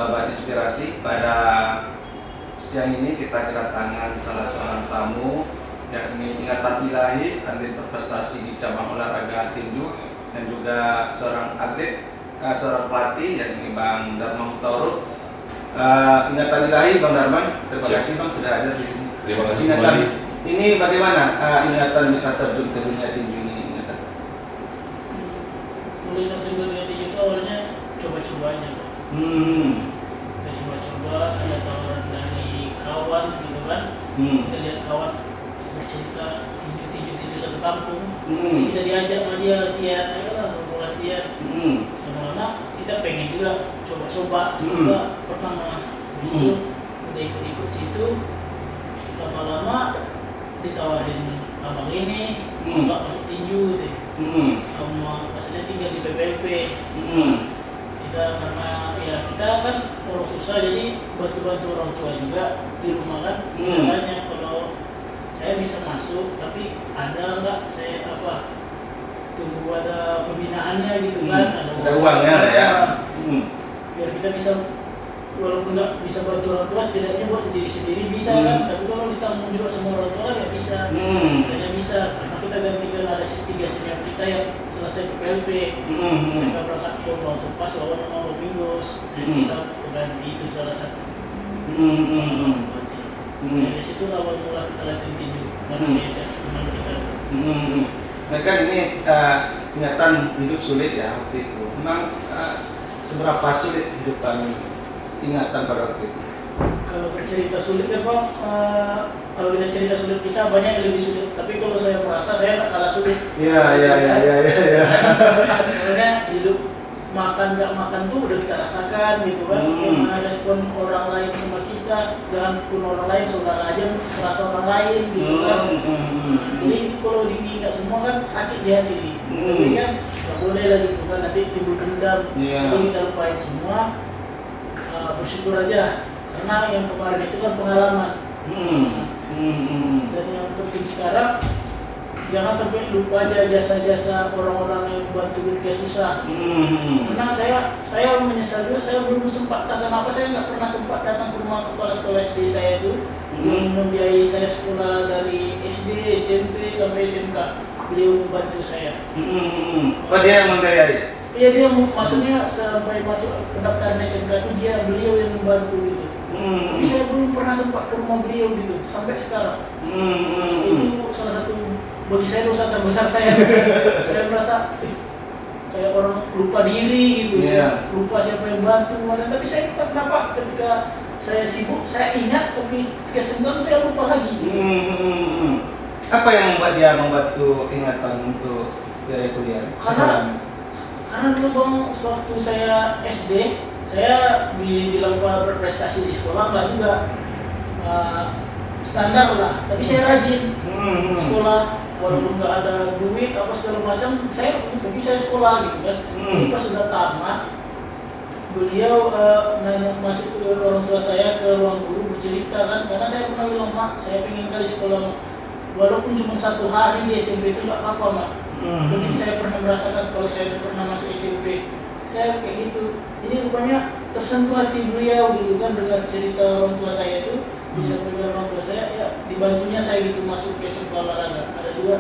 sahabat inspirasi. Pada siang ini kita kedatangan salah seorang tamu, yakni Ingatan Ilahi, atlet berprestasi di cabang olahraga tinju, dan juga seorang atlet, seorang pelatih, yakni Bang Darman Hutauruk. Ingatan Ilahi, Bang Darman, terima kasih Bang sudah hadir di sini. Terima kasih Ingatan kembali. ini bagaimana Ingatan bisa terjun ke dunia tinju ini, Ingatan? Mulai terjun ke dunia tinju itu awalnya coba-coba aja. Saya coba-coba, ada tawaran dari kawan gitu kan. Kita lihat kawan bercerita tinju satu kampung. Kita diajak sama dia latihan, ayolah mau latihan. Lama-lama kita pengen juga coba pertama. Habis itu kita ikut situ. Lama-lama ditawarin abang ini, abang masuk tinju deh. Maksudnya tinggal di PPLP. Kita karena ya kita kan orang susah, jadi bantu orang tua juga di rumah kan. Tanya kalau saya bisa masuk, tapi ada nggak saya tunggu ada pembinaannya gitu kan? Ada uangnya lah ya. Biar kita bisa, walaupun nggak bisa bantu orang tua, setidaknya buat sendiri bisa kan. Tapi kalau ditanggung juga sama orang tua kan nggak bisa. Katanya bisa, karena kita gantikan ada 3 senior kita yang selesai PPLP. Mereka berangkat lomba untuk pas lawan sama Lopingos. Jadi kita ganti, itu salah satu. Dari situ awal mula kita latihan tinju. Karena diajak teman kita. Nah kan ini ingatan hidup sulit ya waktu itu. Memang seberapa sulit kehidupan ingatan pada waktu itu? Kalau bercerita sulit ya Pak, kalau kita cerita sulit kita banyak yang lebih sulit. Tapi kalau saya merasa saya nggak kalah sulit. Iya. Karena hidup makan nggak makan tuh udah kita rasakan gitu kan. Gimana respon orang lain sama kita, jangan pun orang lain, saudara aja serasa orang lain gitu kan. Jadi itu kalau diingat semua kan sakit di hati. Tapi kan nggak boleh lah gitu kan, nanti timbul dendam. Jadi kita lupain semua, bersyukur aja. Karena yang kemarin itu kan pengalaman. Dan yang penting sekarang, jangan sampai lupa aja jasa-jasa orang-orang yang bantu ketika susah. Karena saya menyesal juga, saya belum sempat, kenapa saya nggak pernah sempat datang ke rumah kepala sekolah SD saya itu yang membiayai saya sekolah dari SD, SMP sampai SMK. Beliau membantu saya. Oh dia yang membiayai? Iya, dia maksudnya sampai masuk pendaftaran SMK itu beliau yang membantu gitu. Tapi saya belum pernah sempat ke rumah beliau gitu sampai sekarang. Itu salah satu bagi saya dosa terbesar saya. Saya merasa kayak orang lupa diri gitu. Saya lupa siapa yang bantu mana. Tapi saya lupa kenapa ketika saya sibuk saya ingat, tapi ketika senggang saya lupa lagi gitu. Apa yang membuat dia membantu ingatan untuk biaya kuliah? Karena dulu Bang, waktu saya SD, saya dibilang berprestasi di sekolah nggak juga standar lah, tapi saya rajin sekolah, walaupun nggak ada duit apa segala macam, tapi saya sekolah gitu kan. Jadi pas sudah tamat, beliau nanya masuk ke orang tua saya ke ruang guru bercerita kan, karena saya pernah bilang, Mak, saya pengen kali sekolah, walaupun cuma 1 hari di SMP itu nggak apa-apa, Mak. Mungkin saya pernah merasakan kalau saya pernah masuk SMP, saya kayak gitu. Jadi rupanya tersentuh hati beliau gitu kan dengan cerita orang tua saya itu. Bisa berikan orang tua saya, ya dibantunya saya gitu masuk ke SMK olahraga. Ada juga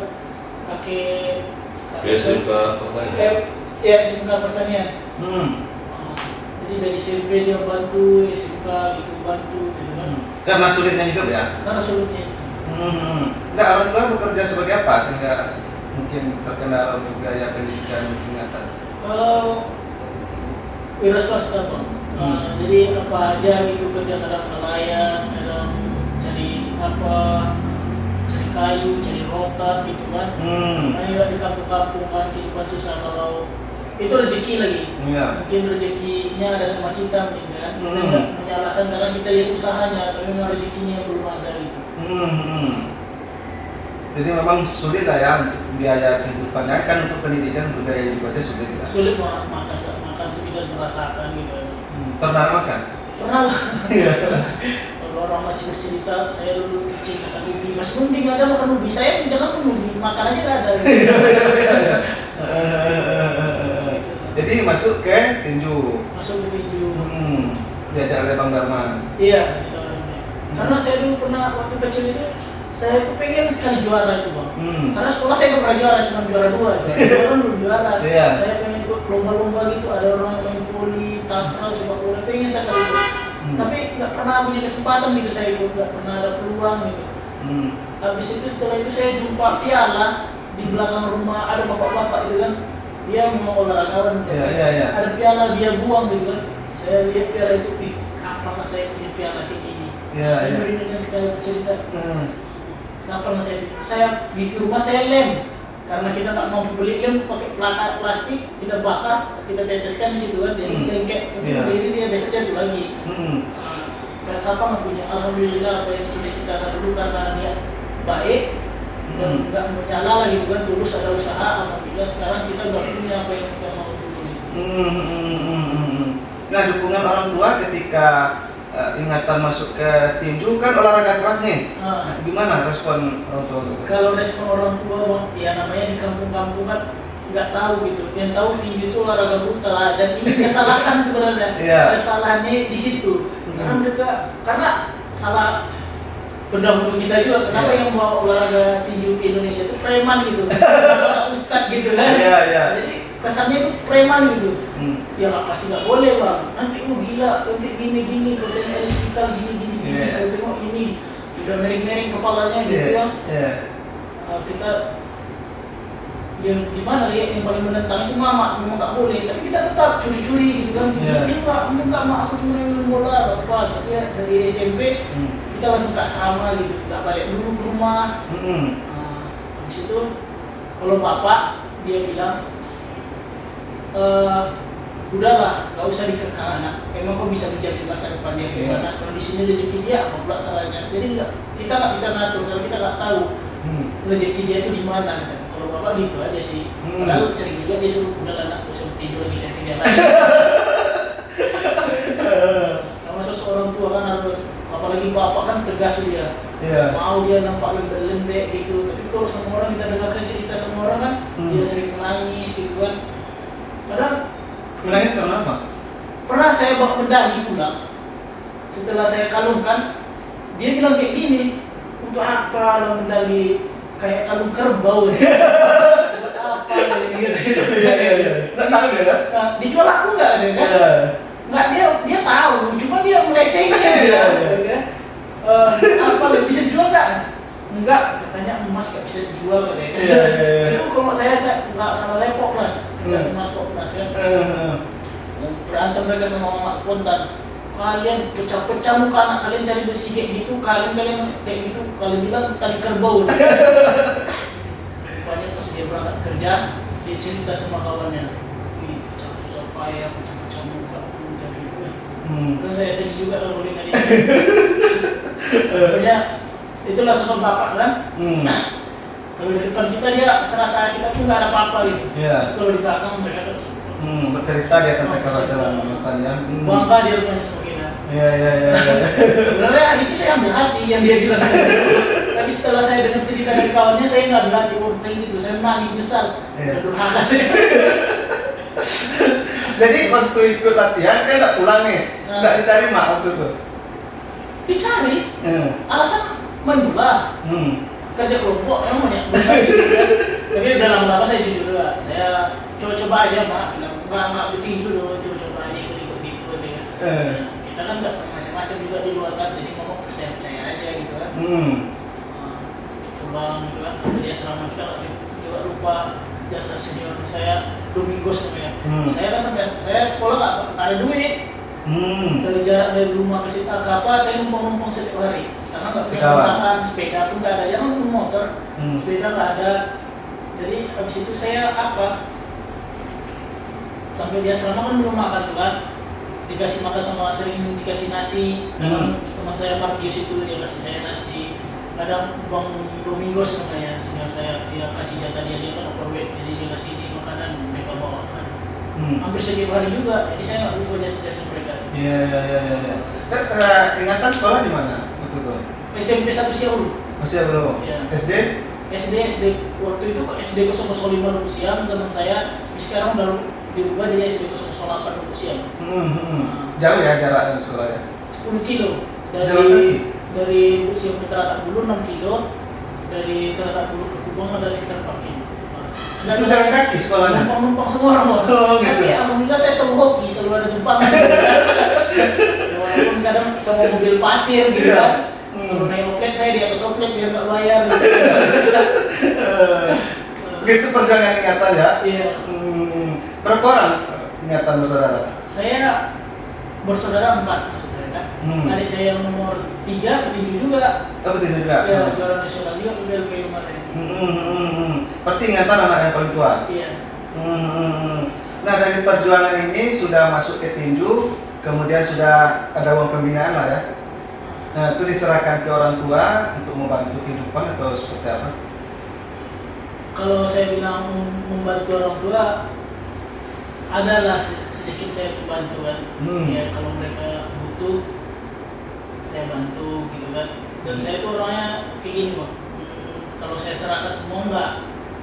kakek SMK pertanian. Ya SMK pertanian. Jadi dari SMP dia bantu, SMK gitu bantu gitu kan. Karena sulitnya hidup ya? Karena sulitnya. Nah, orang tua bekerja sebagai apa sehingga mungkin terkendala untuk biaya pendidikan ingatan? Kalau wira swasta Bang, jadi apa aja gitu kerja, kadang nelayan, kadang cari kayu, cari rotan gitu kan. Nah, di kampung-kampung kan kehidupan susah, kalau itu rezeki lagi. Mungkin rezekinya ada sama kita mungkin kan. Kita nggak menyalahkan karena kita lihat usahanya, tapi memang rezekinya belum ada gitu. Jadi memang sulit lah ya untuk biaya kehidupannya, kan untuk pendidikan, untuk biaya hidup aja sulit lah. Sulit makan tuh kita merasakan gitu. Pernah makan? Pernah lah. Kalau orang masih bercerita, saya dulu kecil makan ubi, Mas Nubi nggak ada makan ubi, saya jangan ubi, makan aja nggak ada. Jadi masuk ke tinju. Masuk ke tinju. diajak oleh Bang Darman. Iya gitu. Karena saya dulu pernah waktu kecil itu saya tuh pengen sekali juara itu bang. Karena sekolah saya nggak pernah juara, cuma juara 2. Juara kan belum juara. Iya. Saya pengen ikut lomba-lomba gitu, ada orang yang main voli, takraw, sepak bola, pengen saya kali ikut. Tapi nggak pernah punya kesempatan gitu saya ikut, nggak pernah ada peluang gitu. Habis itu setelah itu saya jumpa piala di belakang rumah, ada bapak-bapak itu kan, dia memang olahragawan. Iya. Ada piala dia buang gitu kan. Saya lihat piala itu, kapan lah saya punya piala kayak gini. Iya, Saya iya. berikan kita cerita. Kapan lah saya pergi ke rumah saya lem, karena kita tak mau beli lem pakai plastik, kita bakar, kita teteskan di situ kan, jadi lengket, berdiri dia besok jatuh lagi. Kapan nggak punya? Alhamdulillah apa yang dicita-citakan dulu karena niat baik dan nggak menyala lah gitu kan, tulus ada usaha. Alhamdulillah sekarang kita udah punya apa yang kita mau dulu. Nah, dukungan orang tua ketika ingatan masuk ke tinju kan olahraga keras nih. Nah, gimana respon orang tua? Kalau respon orang tua bang, ya namanya di kampung-kampung kan nggak tahu gitu. Yang tahu tinju itu olahraga brutal lah, dan ini kesalahan sebenarnya. Kesalahannya di situ. Karena salah pendahulu kita juga. Kenapa yang bawa olahraga tinju ke Indonesia itu preman gitu, ustad gitu kan. Jadi kesannya itu preman gitu. Ya nggak, pasti nggak boleh bang. Nanti gila, nanti gini, katanya hospital gini. Kalau tengok ini udah miring-miring kepalanya gitu kan. Kita yang gimana ya, yang paling menentang itu mama, memang nggak boleh, tapi kita tetap curi-curi gitu kan. Enggak mak, aku cuma main bola apa. Tapi ya, dari SMP kita langsung ke asrama gitu, nggak balik dulu ke rumah. Habis itu kalau bapak dia bilang, udahlah, nggak usah dikekang anak. Emang kau bisa menjadi masa depan dia gimana? Kalau di sini rezeki dia, apa pula salahnya? Jadi kita nggak bisa ngatur kalau kita nggak tahu rezeki dia itu di mana. Gitu. Kalau bapak gitu aja sih. Padahal sering juga dia suruh, udahlah anak, usah tidur lagi, cari kerja lagi. Sama seseorang tua kan harus, apalagi bapak kan tegas dia. Mau dia nampak lembek gitu. Tapi kalau sama orang, kita dengarkan cerita sama orang kan, dia sering menangis gitu kan. Padahal menangis karena apa? Pernah saya bawa medali pulang. Setelah saya kalungkan, dia bilang kayak gini, untuk apa lo medali kayak kalung kerbau? Buat apa gitu? Nggak tahu dia kan? Nah, dijual aku nggak ada kan? Nggak, dia tahu, cuma dia melesehin ya. Apa lo bisa dijual nggak? Enggak, katanya emas nggak bisa dijual katanya. Itu kalau saya nggak salah, saya popnas, emas popnas kan. Berantem mereka sama mama spontan. Kalian pecah-pecah muka anak kalian cari besi kayak gitu, kalian kayak gitu, kalian bilang tali kerbau. Pokoknya pas dia berangkat kerja, dia cerita sama kawannya, pecah susah payah, pecah-pecah muka, jadi itu. Dan saya sedih juga kalau dengar itu. Pokoknya itulah sosok bapak kan. Kalau di depan kita dia serasa kita tuh nggak ada apa-apa gitu. Kalau di belakang mereka terus bercerita dia tentang keberhasilannya. Bangga dia rupanya sama kita. Sebenarnya itu saya ambil hati yang dia bilang. Tapi setelah saya dengar cerita dari kawannya, saya nggak ambil hati kayak gitu. Saya menangis besar. Durhaka saya. Jadi waktu ikut latihan kan nggak pulang nih, nggak dicari mak waktu itu. Dicari. Alasan main bola. Kerja kelompok memang banyak. Tapi udah lama-lama saya jujur juga. Saya coba aja mak, bilang nggak betinju dulu, coba aja ikut gitu ya. Kita kan nggak macam-macam juga di luar kan, jadi ngomong percaya aja gitu kan. Pulang gitu kan, sampai dia selama kita juga lupa jasa senior saya Domingos namanya. Saya kan saya sekolah nggak ada duit. Dari jarak dari rumah ke situ apa saya numpang setiap hari karena nggak punya kendaraan, sepeda pun nggak ada, jangan pun motor, sepeda nggak ada. Jadi habis itu saya sampai dia selama kan belum makan tuh kan, dikasih makan sama sering dikasih nasi. Kadang teman saya Mardius itu dia kasih saya nasi, kadang Bang Domingos namanya senior saya, dia kasih jatah dia kan overweight, jadi dia kasih di makanan mereka bawa makan. Hampir setiap hari juga, jadi saya nggak lupa jasa mereka. Ingatan sekolah di mana waktu itu? SMP 1 Siaulu. Masih belum. SD waktu itu SD 005 dulu siang zaman saya, sekarang udah dirubah jadi SD 008 Lubuk Siam. Jauh ya jarak dengan sekolahnya? 10 kilo Jalan kaki? dari Lubuk Siam ke Teratak Bulu 6 kilo, dari Teratak Bulu ke Kubang ada sekitar 4 kilo. Itu jalan kaki sekolahnya? Numpang semua orang. Oh, gitu. Tapi alhamdulillah saya selalu hoki, selalu ada tumpangan. Walaupun kadang sama mobil pasir gitu kan. Kalau naik oplet saya di atas oplet biar nggak bayar. Begitu perjalanan ingatan ya? Iya. Berapa orang ingatan bersaudara? Saya bersaudara 4 maksudnya kan. Adik saya yang nomor 3 petinju juga. Oh, betul juga. Ya, juara nasional juga udah LPU kemarin. Berarti ingatan anak yang paling tua? Iya. Nah, dari perjuangan ini sudah masuk ke tinju, kemudian sudah ada uang pembinaan lah ya. Nah, itu diserahkan ke orang tua untuk membantu kehidupan atau seperti apa? Kalau saya bilang membantu orang tua, adalah sedikit saya membantu kan. Ya kalau mereka butuh, saya bantu gitu kan. Dan saya tuh orangnya kayak gini kok. Kalau saya serahkan semua enggak,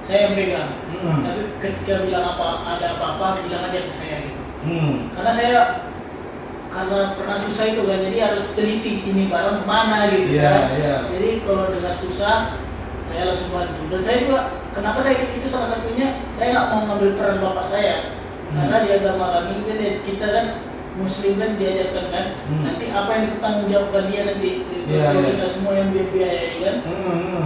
saya yang pegang. Tapi ketika bilang ada apa-apa, bilang aja ke saya gitu. Karena saya pernah susah itu kan, jadi harus teliti ini barang kemana gitu kan. Jadi kalau dengar susah, saya langsung bantu. Dan saya juga, kenapa saya kayak gitu, salah satunya saya nggak mau ngambil peran bapak saya. Karena di agama kami kan kita kan Muslim kan diajarkan kan, nanti apa yang dipertanggungjawabkan dia nanti kalau kita semua yang biayai kan.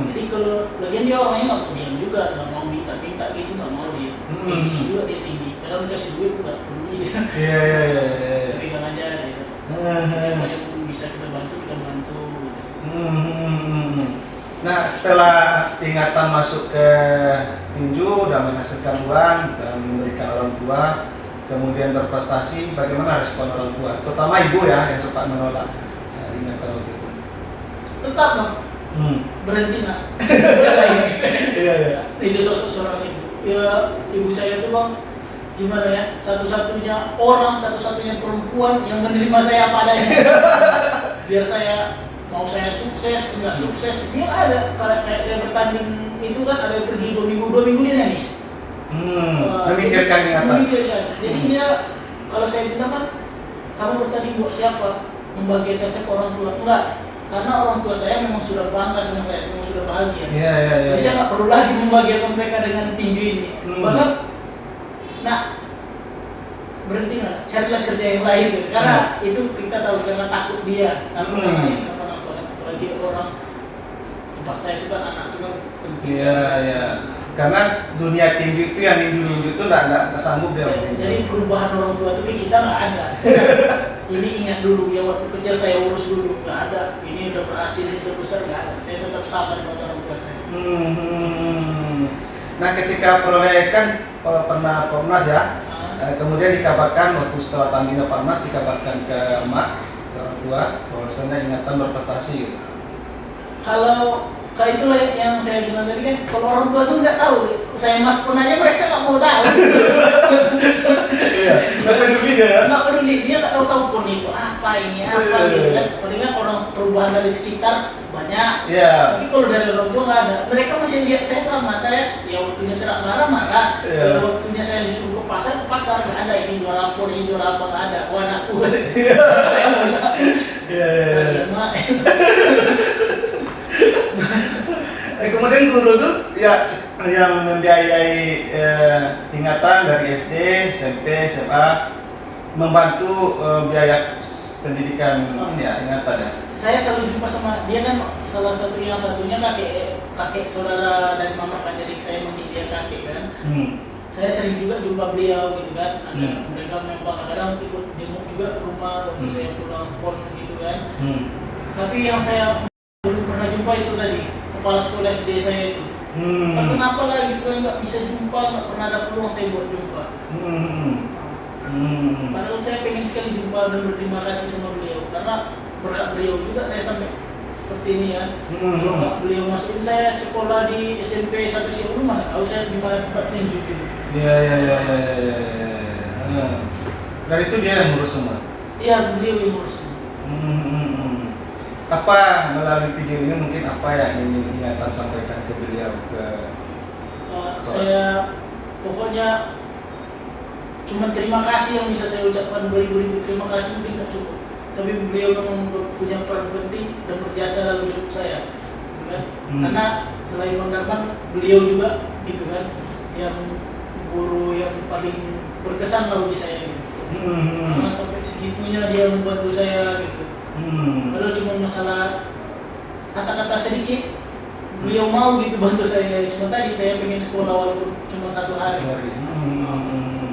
Jadi kalau lagian dia orangnya nggak mau diam juga, nggak mau minta gitu, nggak mau dia. Gengsi juga dia tinggi, kadang dikasih duit nggak peduli dia. Tapi kan aja dia. Apa yang bisa kita bantu kita bantu. Nah, setelah ingatan masuk ke tinju dan menghasilkan uang dan memberikan orang tua, kemudian berprestasi, bagaimana respon orang tua? Terutama ibu ya yang sempat menolak ingatan waktu itu. Tetap dong, berhenti nak. Jangan. Iya. Itu sosok seorang ibu. Ya ibu saya tuh bang, gimana ya? Satu-satunya orang, satu-satunya perempuan yang menerima saya apa adanya. Biar saya mau saya sukses, enggak sukses, dia ada. Kayak saya bertanding itu kan ada pergi 2 minggu dia nangis. Memikirkan ingatan. Memikirkan. Jadi dia, kalau saya bilang kan, kamu bertanding buat siapa? Membahagiakan saya ke orang tua? Enggak. Karena orang tua saya memang sudah bangga sama saya, memang sudah bahagia. Jadi saya nggak perlu lagi membahagiakan mereka dengan tinju ini. Bahkan, nah, berhenti lah, carilah kerja yang lain gitu. Karena itu kita tahu karena takut dia, takut anaknya kenapa-napa. Apalagi orang tempat saya itu kan anak itu kan penting. Iya. Karena dunia tinju itu yang ninju itu nggak sanggup dia. Jadi perubahan orang tua itu kayak kita nggak ada. Ini ingat dulu ya waktu kecil saya urus dulu, nggak ada. Ini udah berhasil, ini udah besar, nggak ada. Saya tetap sabar buat orang tua saya. Nah, ketika perolehan pernah Pomnas ya, kemudian dikabarkan waktu setelah tanding Pomnas dikabarkan ke emak, ke orang tua, bahwasanya ingatan berprestasi gitu. Kalau itulah yang saya bilang tadi kan, kalau orang tua tuh nggak tahu, saya mas pun aja mereka nggak mau tahu. Iya, nggak peduli ya? Nggak peduli, dia nggak tahu pun itu apa ini apa gitu kan. Palingan orang perubahan dari sekitar banyak. Tapi kalau dari orang tua nggak ada. Mereka masih lihat saya sama saya. Ya waktunya gerak marah. Ya waktunya saya disuruh ke pasar nggak ada. Ini juara apa, ini juara apa nggak ada. Oh anakku. Saya mau bilang. Kemudian guru tuh ya yang membiayai ingatan dari SD, SMP, SMA membantu biaya pendidikan ini ya ingatan ya. Saya selalu jumpa sama dia kan satunya kakek saudara dari mama kan, jadi saya manggil dia kakek kan. Saya sering juga jumpa beliau gitu kan. Ada mereka memang kadang ikut jenguk juga ke rumah waktu saya pulang pon gitu kan. Tapi yang saya belum pernah jumpa itu tadi kepala sekolah SD saya itu. Kenapa lah gitu kan nggak bisa jumpa, nggak pernah ada peluang saya buat jumpa. Padahal saya pengen sekali jumpa dan berterima kasih sama beliau karena berkat beliau juga saya sampai seperti ini ya. Kalau nggak beliau masukin saya sekolah di SMP 1 Siang mana tahu saya di mana tempat tinju gitu. Iya. Dan itu dia yang ngurus semua. Iya, beliau yang ngurus semua. Apa melalui video ini mungkin apa yang ingin ingatan sampaikan ke beliau ke saya pokoknya cuma terima kasih yang bisa saya ucapkan, beribu-ribu terima kasih mungkin nggak cukup, tapi beliau memang punya peran penting dan berjasa dalam hidup saya, gitu kan? Karena selain Bang Darman, beliau juga gitu kan, yang guru yang paling berkesan bagi saya gitu. Karena sampai segitunya dia membantu saya gitu. Padahal cuma masalah kata-kata sedikit, beliau mau gitu bantu saya. Cuma tadi saya pengen sekolah walaupun cuma 1 hari.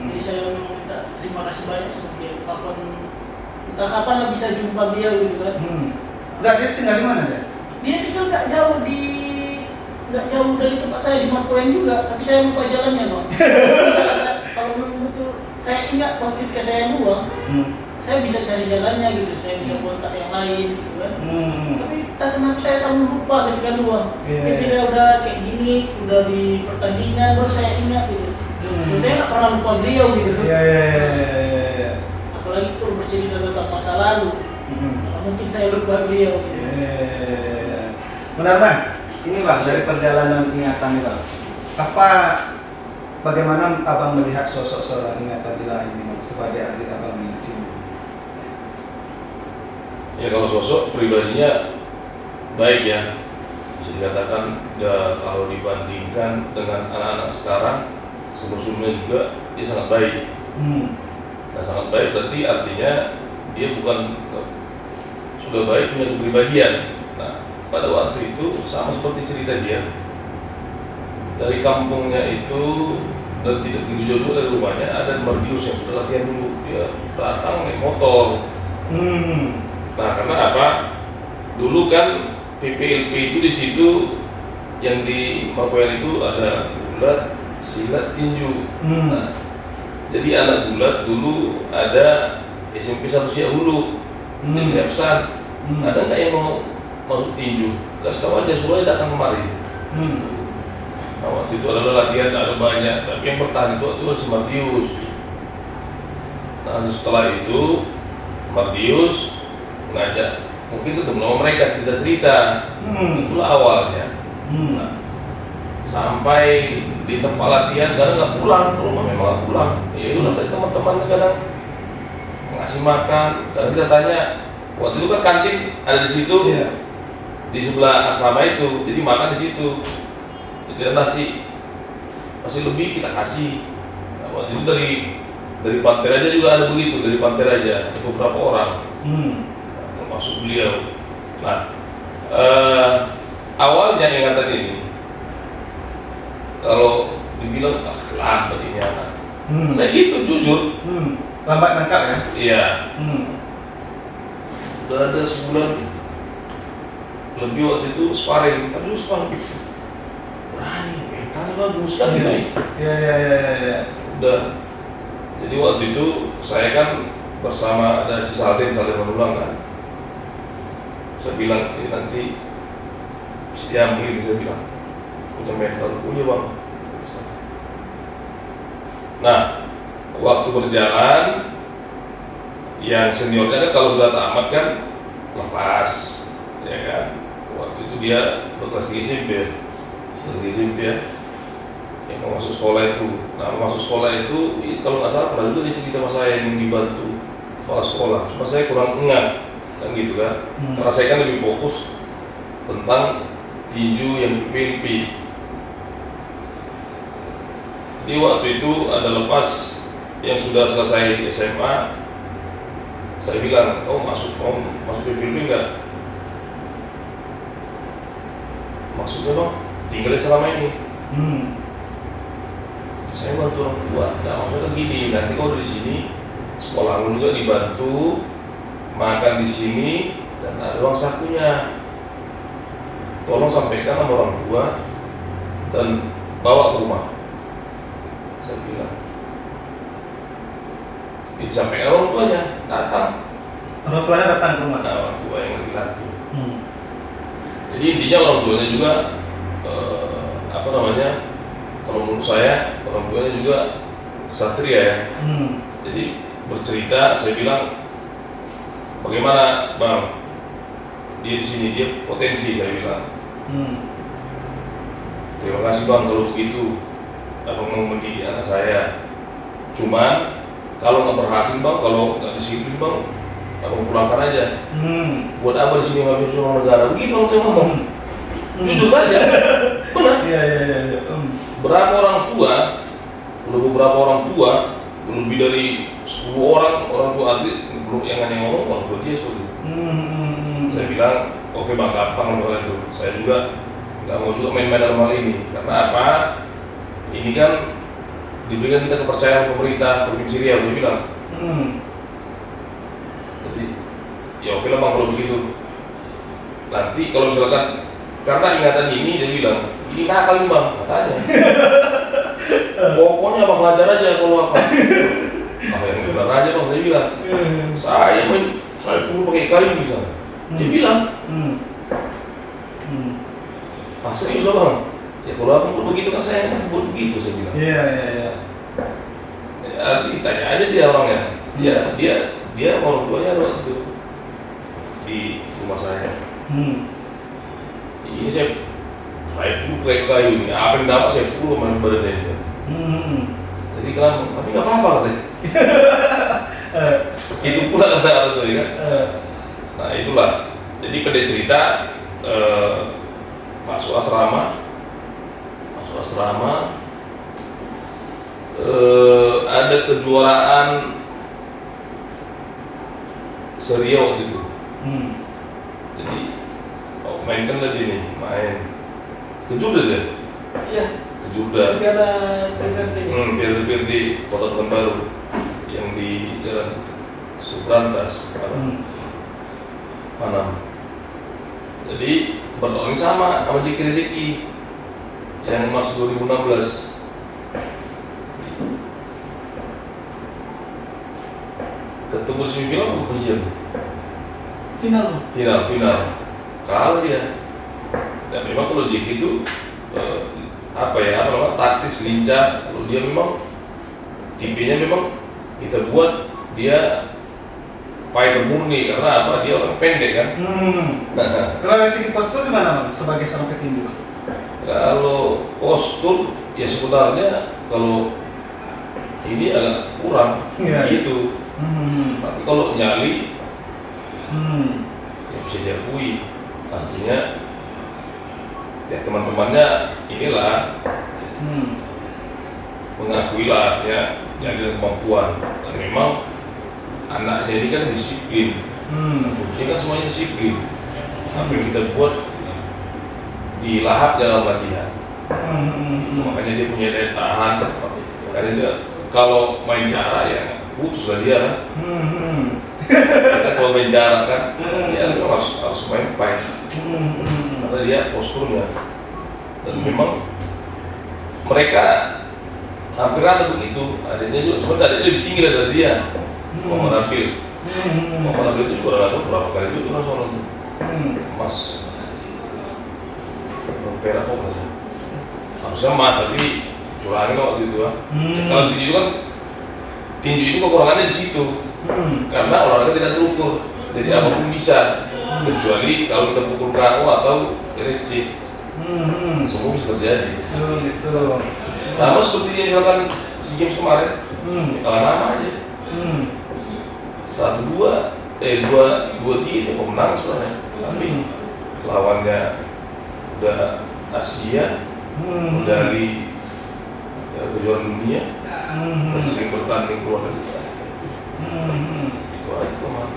Jadi saya memang minta terima kasih banyak sama beliau. Entah kapan lah bisa jumpa beliau gitu kan. Enggak, dia tinggal di mana dia? Dia tinggal nggak jauh dari tempat saya di Marpoen juga, tapi saya lupa jalannya bang. Kalau memang betul saya ingat waktu ketika saya luang, saya bisa cari jalannya gitu, saya bisa kontak yang lain gitu kan. Tapi tak kenapa saya selalu lupa ketika luang. Ketika udah kayak gini, udah di pertandingan baru saya ingat gitu. Dan saya nggak pernah lupa beliau gitu. Apalagi kalau bercerita tentang masa lalu, mungkin saya lupa beliau gitu. Benar Bang, ini Bang dari perjalanan ingatan ini Bang, bagaimana Abang melihat sosok seorang Ingatan Ilahi ini Bang sebagai atlet Abang ini? Ya kalau sosok pribadinya baik ya, bisa dikatakan kalau dibandingkan dengan anak-anak sekarang sebelumnya juga dia sangat baik. Nah sangat baik berarti artinya dia bukan sudah baik punya kepribadian. Nah pada waktu itu sama seperti cerita dia, dari kampungnya itu dan tidak begitu jauh dari rumahnya ada Mardius yang sudah latihan dulu, dia datang naik motor. Nah karena apa? Dulu kan PPLP itu di situ yang di Marpoen itu ada gulat, silat, tinju. Nah, jadi anak gulat dulu ada SMP 1 Siak Hulu, jadi saya pesan, ada nggak yang mau masuk tinju? Kasih tahu aja, suruh aja datang kemari. Nah waktu itu ada latihan, ada banyak, tapi yang bertahan itu si Mardius. Nah setelah itu Mardius ngajak mungkin ketemu sama mereka cerita-cerita, itulah awalnya. Nah, sampai di tempat latihan kadang nggak pulang ke rumah, memang nggak pulang. Ya itu dari teman-teman kadang ngasih makan, kadang kita tanya, waktu itu kan kantin ada di situ, di sebelah asrama itu, jadi makan di situ. Jadi nasi masih lebih kita kasih. Nah, waktu itu dari Panter aja juga ada begitu, dari Panter aja beberapa orang. Termasuk beliau. Nah, awalnya ingatan ini, kalau dibilang lambat ini anak, saya gitu jujur. Lambat nangkap ya? Iya. Udah ada sebulan lebih waktu itu sparring, tapi sparring berani, mentalnya bagus kan gitu. Iya. Udah. Jadi waktu itu saya kan bersama ada si Salden menulang kan. Saya bilang ini nanti bisa diambil ini, saya bilang punya mental, punya bang. Nah waktu berjalan yang seniornya kan kalau sudah tamat kan lepas ya kan. Waktu itu dia berkelas 3 SMP ya, yang mau masuk sekolah itu. Nah masuk sekolah itu kalau nggak salah pernah juga dia cerita sama saya yang dibantu kepala sekolah, cuma saya kurang ingat kan gitu kan. Karena saya kan lebih fokus tentang tinju yang PLP. Jadi waktu itu ada lepas yang sudah selesai SMA, saya bilang, kau masuk PLP enggak? Maksudnya dong, tinggalnya selama ini. Saya bantu orang tua, nggak maksudnya gini, nanti kau di sini sekolahmu juga dibantu, makan di sini dan ada uang sakunya. Tolong sampaikan sama orang tua dan bawa ke rumah. Saya bilang. Disampaikan orang tuanya, datang. Orang tuanya datang ke rumah? Nah, orang tua yang laki-laki. Jadi intinya orang tuanya juga kalau menurut saya orang tuanya juga kesatria ya. Jadi bercerita, saya bilang bagaimana bang, dia di sini dia potensi, saya bilang. Terima kasih bang kalau begitu abang mau mendidik anak saya. Cuman kalau nggak berhasil bang, kalau nggak disiplin bang, abang pulangkan aja. Buat apa di sini ngambil seorang negara? Begitu orang tua ngomong. Jujur saja, benar. Iya. Berapa orang tua, udah beberapa orang tua, lebih dari 10 orang tua atlet belum yang hanya ngomong orang tua dia seperti itu. Saya bilang, oke bang, gampang masalah itu. Saya juga nggak mau juga main-main dalam hal ini. Karena apa? Ini kan diberikan kita kepercayaan pemerintah Provinsi Riau, dia bilang. Jadi, ya oke lah bang kalau begitu. Nanti kalau misalkan, karena ingatan ini dia bilang, ini nakal nih bang, katanya. Pokoknya bang hajar aja kalau apa. Yang benar aja bang, saya bilang. Saya perlu pakai kayu misalnya. Dia bilang. Serius lah bang. Ya kalau abang buat begitu kan saya buat begitu, saya bilang. Iya. Ya, tanya aja dia orangnya. Dia orang tuanya waktu itu di rumah saya. Ini saya perlu pakai kayu ini. Apa yang dapat saya perlu main badannya ini. Jadi kalau tapi nggak apa-apa katanya. Itu pula kata orang tua kan. Nah itulah. Jadi pada cerita masuk asrama ada kejuaraan Seriau waktu itu. Jadi mainkan lagi nih, main kejuda dia. Iya. Kejuda. Piala PRD Kota Pekanbaru yang di Jalan Subrantas, Panam. Jadi bertolak sama Jeki Rezeki yang emas 2016. Ketemu di semifinal bukan siapa? Final. Kalah dia. Dan memang kalau Jeki itu taktis lincah. Kalau dia memang tipenya memang kita buat dia fighter murni karena apa? Dia orang pendek kan. Kalau dari segi postur gimana bang? Sebagai seorang petinju? Kalau postur ya sebenarnya kalau ini agak kurang gitu. Tapi kalau nyali ya bisa diakui. Artinya ya teman-temannya inilah mengakui lah artinya yang ada kemampuan. Dan memang anaknya ini kan disiplin. Kuncinya kan semuanya disiplin. Apa yang kita buat dilahap dalam latihan. Itu makanya dia punya daya tahan. Makanya dia kalau main cara ya putus lah dia kan. Kita kalau main cara kan ya harus main fight. Karena dia posturnya. Dan memang mereka hampir ada begitu. Adanya juga, cuma adanya lebih tinggi dari dia. Muhammad Nabil itu juga ada berapa kali itu nasional tuh. Emas perak kok masih harusnya emas tapi curangin waktu itu kan. Kalau tinju kan itu kekurangannya di situ karena olahraga tidak terukur, jadi apapun bisa kecuali kalau kita pukul KO atau RSC semua bisa terjadi. Gitu. Sama seperti yang misalkan SEA Games kemarin kalah nama aja 1-2 2-3 itu pemenang sebenarnya, tapi lawannya udah Asia, dari kejuaraan dunia, sering bertanding keluar dari itu aja kemana.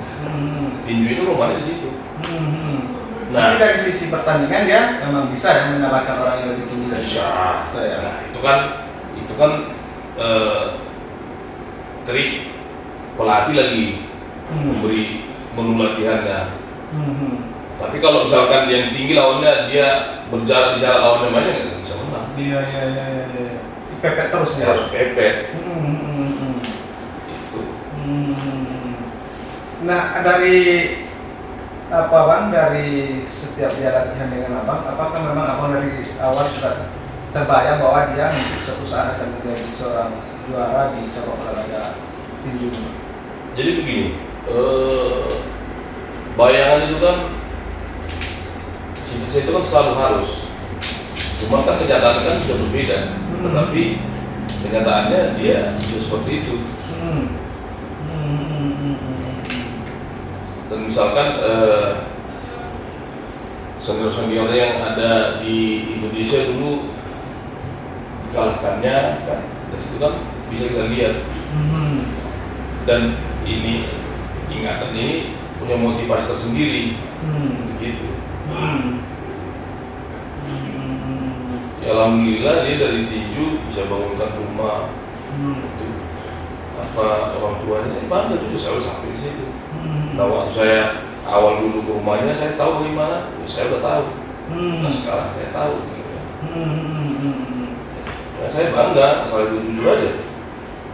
Tinju itu kemana di situ. Nah, dari sisi pertandingan dia memang bisa ya mengalahkan orang yang lebih tinggi dari bisa. saya. Nah, itu kan trik pelatih lagi memberi menu latihannya. Tapi kalau misalkan yang tinggi lawannya dia berjarak di jarak lawannya banyak nggak bisa menang. Iya. Dipepet terus ya. Harus pepet. Itu. Nah dari apa bang, dari setiap dia latihan dengan abang, apakah memang abang dari awal sudah terbayang bahwa dia nanti suatu saat akan menjadi seorang juara di cabang olahraga tinju? Jadi begini, bayangan itu kan cita-cita itu kan selalu harus, cuma kan kenyataannya kan sudah berbeda. Tetapi kenyataannya dia sudah seperti itu. Dan misalkan senior-senior yang ada di Indonesia dulu kalahkannya kan, dari situ kan bisa kita lihat. Dan ini ingatan ini punya motivasi tersendiri, begitu. Ya, alhamdulillah dia dari tinju bisa bangunkan rumah untuk apa orang tuanya. Saya bangga juga saya sampai di situ. Nah, waktu saya awal dulu ke rumahnya saya tahu bagaimana, saya udah tahu. Nah, sekarang saya tahu. Ya, saya bangga, masalah itu jujur aja.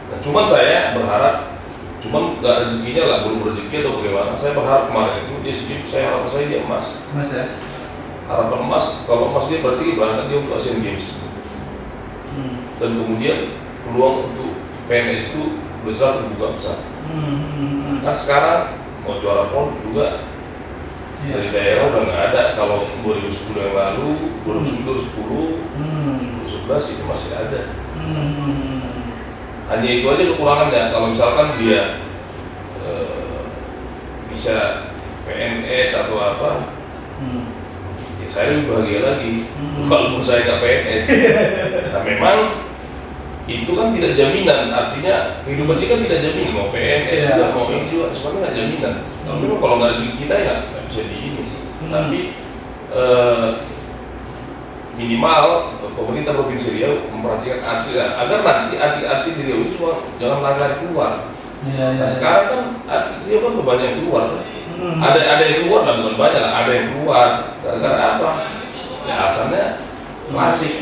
Nah, cuman saya berharap, cuman nggak rezekinya lah, belum rezeki atau bagaimana. Saya berharap kemarin itu dia skip, saya harapan saya dia emas. Mas ya. Harapan emas, kalau emas dia berarti berangkat dia untuk Asian Games. Dan kemudian peluang untuk PNS itu udah jelas terbuka besar. Kan sekarang mau juara PON juga dari daerah udah nggak ada. Kalau 2010 yang lalu, 2010, 2011 itu masih ada. Hanya itu aja kekurangannya. Kalau misalkan dia bisa PNS atau apa, ya saya lebih bahagia lagi. Walaupun saya nggak PNS. Nah, memang itu kan tidak jaminan. Artinya kehidupan dia kan tidak jaminan. Mau PNS juga, mau ini juga, sebenarnya nggak jaminan. Tapi memang kalau nggak rezeki kita ya nggak bisa di ini. Tapi minimal pemerintah Provinsi Riau memperhatikan atlet agar nanti atlet-atlet di Riau itu jangan lari keluar. Nah, sekarang kan atlet Riau kan banyak yang keluar. Ada yang keluar lah, bukan banyak lah, ada yang keluar. Gara-gara apa? Ya alasannya klasik.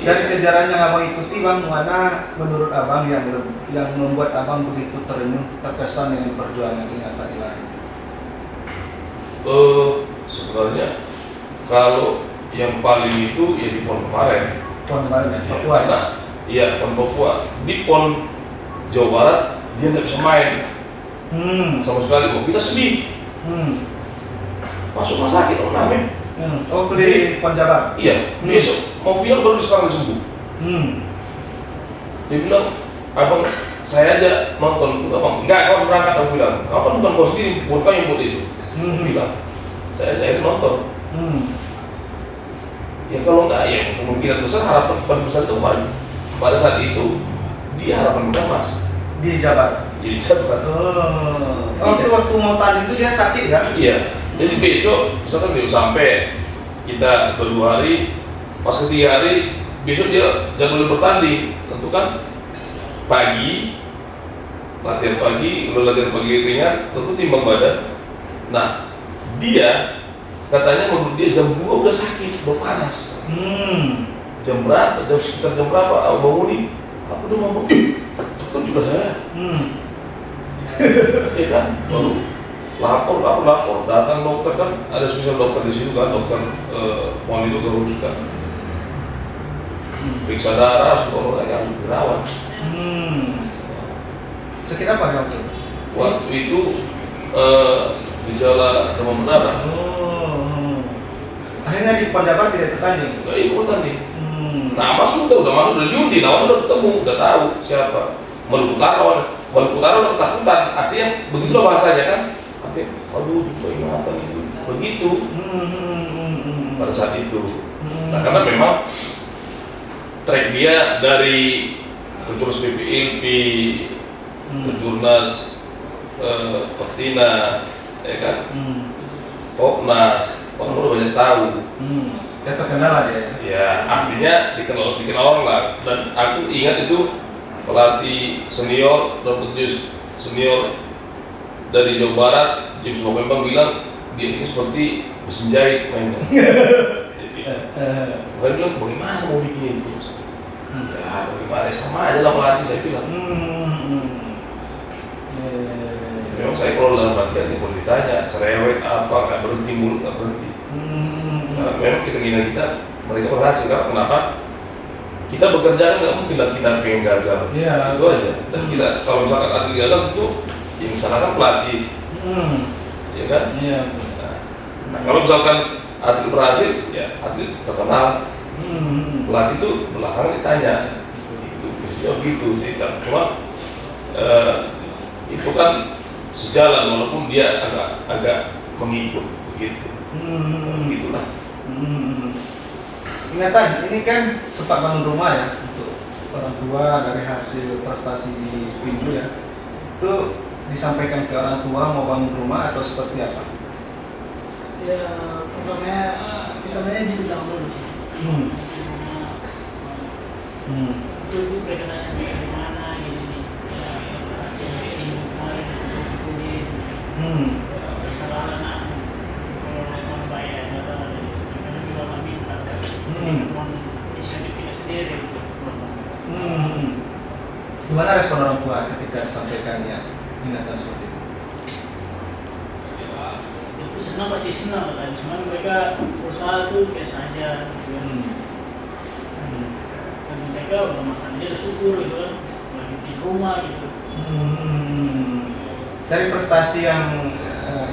Dari kejaran yang abang ikuti bang, mana menurut abang yang membuat abang begitu terenyuh, terkesan dengan perjuangan ingatan ilahi? Sebenarnya kalau yang paling itu ya di PON kemarin. PON kemarin ya, Papua ya? Iya, PON Papua. Di PON Jawa Barat dia nggak bisa main sama sekali. Oh, kita sedih. Masuk rumah sakit orang namanya. Oh, di PON Jabar? Iya, besok mau bilang baru sekarang sembuh. Dia bilang, abang saya aja nonton, abang enggak, kau harus berangkat. Aku bilang, kau kan bukan kau sendiri, buat kau yang buat itu. Bilang, saya aja nonton. Ya kalau enggak, ya kemungkinan besar harapan besar itu pada saat itu dia harapan kita mas di Jabar. Jadi Jabar. Waktu mau tanding itu dia sakit ya? Iya. Jadi besok misalkan dia sampai kita berdua hari, pas ketiga hari besok dia jadwal bertanding. Tentu kan pagi latihan pagi, latihan pagi ringan, tentu timbang badan. Nah dia katanya menurut dia jam 2 udah sakit, udah panas. Jam berapa? Sekitar jam berapa? Aku bangunin. Aku udah ngomong, itu juga saya. Iya kan? Baru lapor, datang dokter kan, ada spesial dokter di situ kan, dokter Wali dokter khusus kan. Periksa darah, psikolog kan dirawat. Sakit apa ya waktu itu? Waktu itu gejala demam berdarah. Akhirnya di PON Jabar tidak tertanding? Nggak ikut tadi. Nah masuk udah masuk udah diundi, lawan udah ketemu, udah tahu siapa. Maluku Utara udah ketakutan. Artinya begitulah bahasanya kan. Artinya, aduh juga ingatan itu. Begitu. Pada saat itu. Nah karena memang track dia dari Kejurnas PPLP, Kejurnas Pertina, ya kan, Popnas, orang udah banyak tahu. Ya terkenal aja ya. Ya, artinya dikenal orang lah. Dan aku ingat itu pelatih senior, senior dari Jawa Barat, James Mokembang bilang dia ini seperti mesin jahit mainnya. Saya bilang bagaimana mau bikin itu? Ya bagaimana, sama aja lah pelatih saya bilang. Memang saya kalau dalam latihan kalau ditanya cerewet apa, nggak berhenti mulut, nggak berhenti. Nah, memang keinginan kita mereka berhasil. Karena kenapa? Kita bekerja kan nggak mungkin lah kita pengen gagal. Itu aja. Dan kita kalau misalkan atlet gagal itu yang misalkan pelatih, ya kan? Nah, kalau misalkan atlet berhasil, ya atlet terkenal. Pelatih itu belakangan ditanya. Itu ya begitu cerita. Cuma itu kan sejalan walaupun dia agak mengikut begitu. Begitulah. Ingatan, ini kan sempat bangun rumah ya untuk orang tua dari hasil prestasi di Pinju ya. Itu disampaikan ke orang tua mau bangun rumah atau seperti apa? Ya pertamanya dibilang dulu sih. Itu mereka tanya dari mana gini ya hasil minggu kemarin itu kulit terserah anak kalau bayar atau karena juga nggak minta uang inisiatif kita sendiri gitu. Gimana respon orang tua ketika disampaikannya ingatan seperti itu? Itu senang pasti senang kan, cuman mereka usaha tuh biasa aja gitu kan. Dan mereka udah makan aja udah syukur gitu kan, lagi di rumah gitu. Dari prestasi yang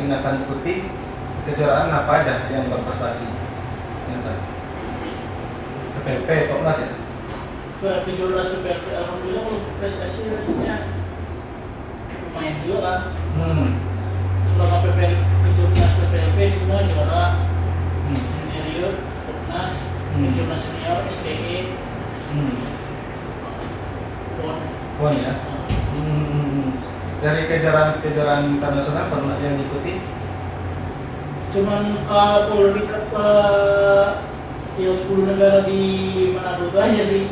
ingatan ikuti, kejuaraan apa aja yang berprestasi? Ingatan PPLP, Popnas ya? Kejuaraan PPLP, alhamdulillah kalau prestasi rasanya lumayan juga lah. Selama kejuaraan PPLP semua juara, junior, Popnas, kejuaraan senior, SDE, PON ya. Dari kejuaraan internasional pernah yang diikuti? Cuman kalau yang 10 negara di Manado itu aja sih.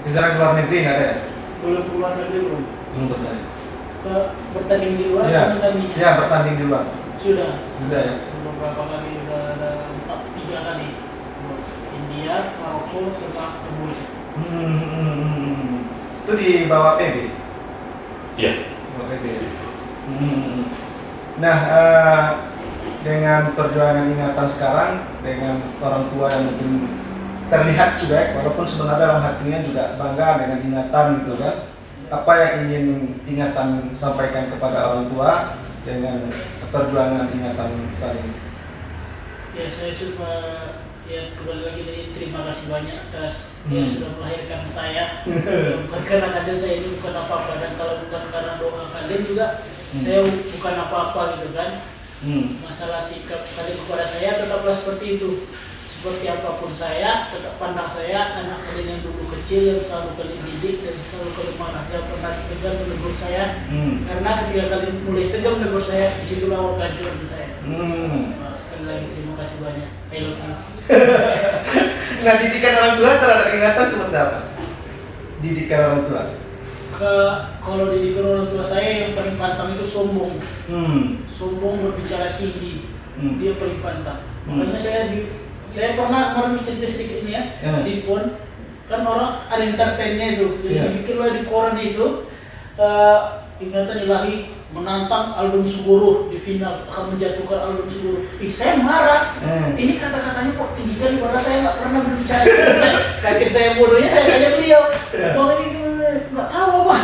Kejuaraan luar negeri nggak ada ya? Belum keluar negeri belum. Belum pernah. Bertanding di luar Ya, tandingnya? ya bertanding di luar. Sudah Ya. beberapa kali, udah ada 3 kali. India, Maroko, sama Kamboja. Itu di bawah PB? Iya. Bawah PB. Nah, dengan perjuangan ingatan sekarang, dengan orang tua yang mungkin terlihat cuek, walaupun sebenarnya dalam hatinya juga bangga dengan ingatan gitu kan. Apa yang ingin ingatan sampaikan kepada orang tua dengan perjuangan ingatan saat ini? Ya, saya cuma kembali lagi dari terima kasih banyak atas yang sudah melahirkan saya. Bukan karena kalian saya ini bukan apa-apa, dan kalau bukan karena doa kalian juga saya bukan apa-apa gitu kan. Masalah sikap kalian kepada saya tetaplah seperti itu. Seperti apapun saya, tetap pandang saya anak kalian yang dulu kecil, yang selalu kalian didik dan selalu kalian marah, jangan pernah segan menegur saya. Karena ketika kalian mulai segan menegur saya, disitulah awal kehancuran saya. Sekali lagi terima kasih banyak. I love you. Nah, didikan orang tua terhadap ingatan seperti apa? Didikan orang tua? Kalau didikan orang tua saya yang paling pantang itu sombong. Sombong, berbicara tinggi. Dia paling pantang. Makanya saya pernah kemarin cerita sedikit ini ya, di PON kan orang ada entertainnya itu, jadi bikinlah di koran itu ingatan ilahi menantang Aldum Suguruh di final, akan menjatuhkan Aldum Suguruh. Saya marah, ini kata-katanya kok tinggi kali, padahal saya nggak pernah berbicara. Sakit saya bodohnya, saya tanya beliau, bang ini nggak tahu apa.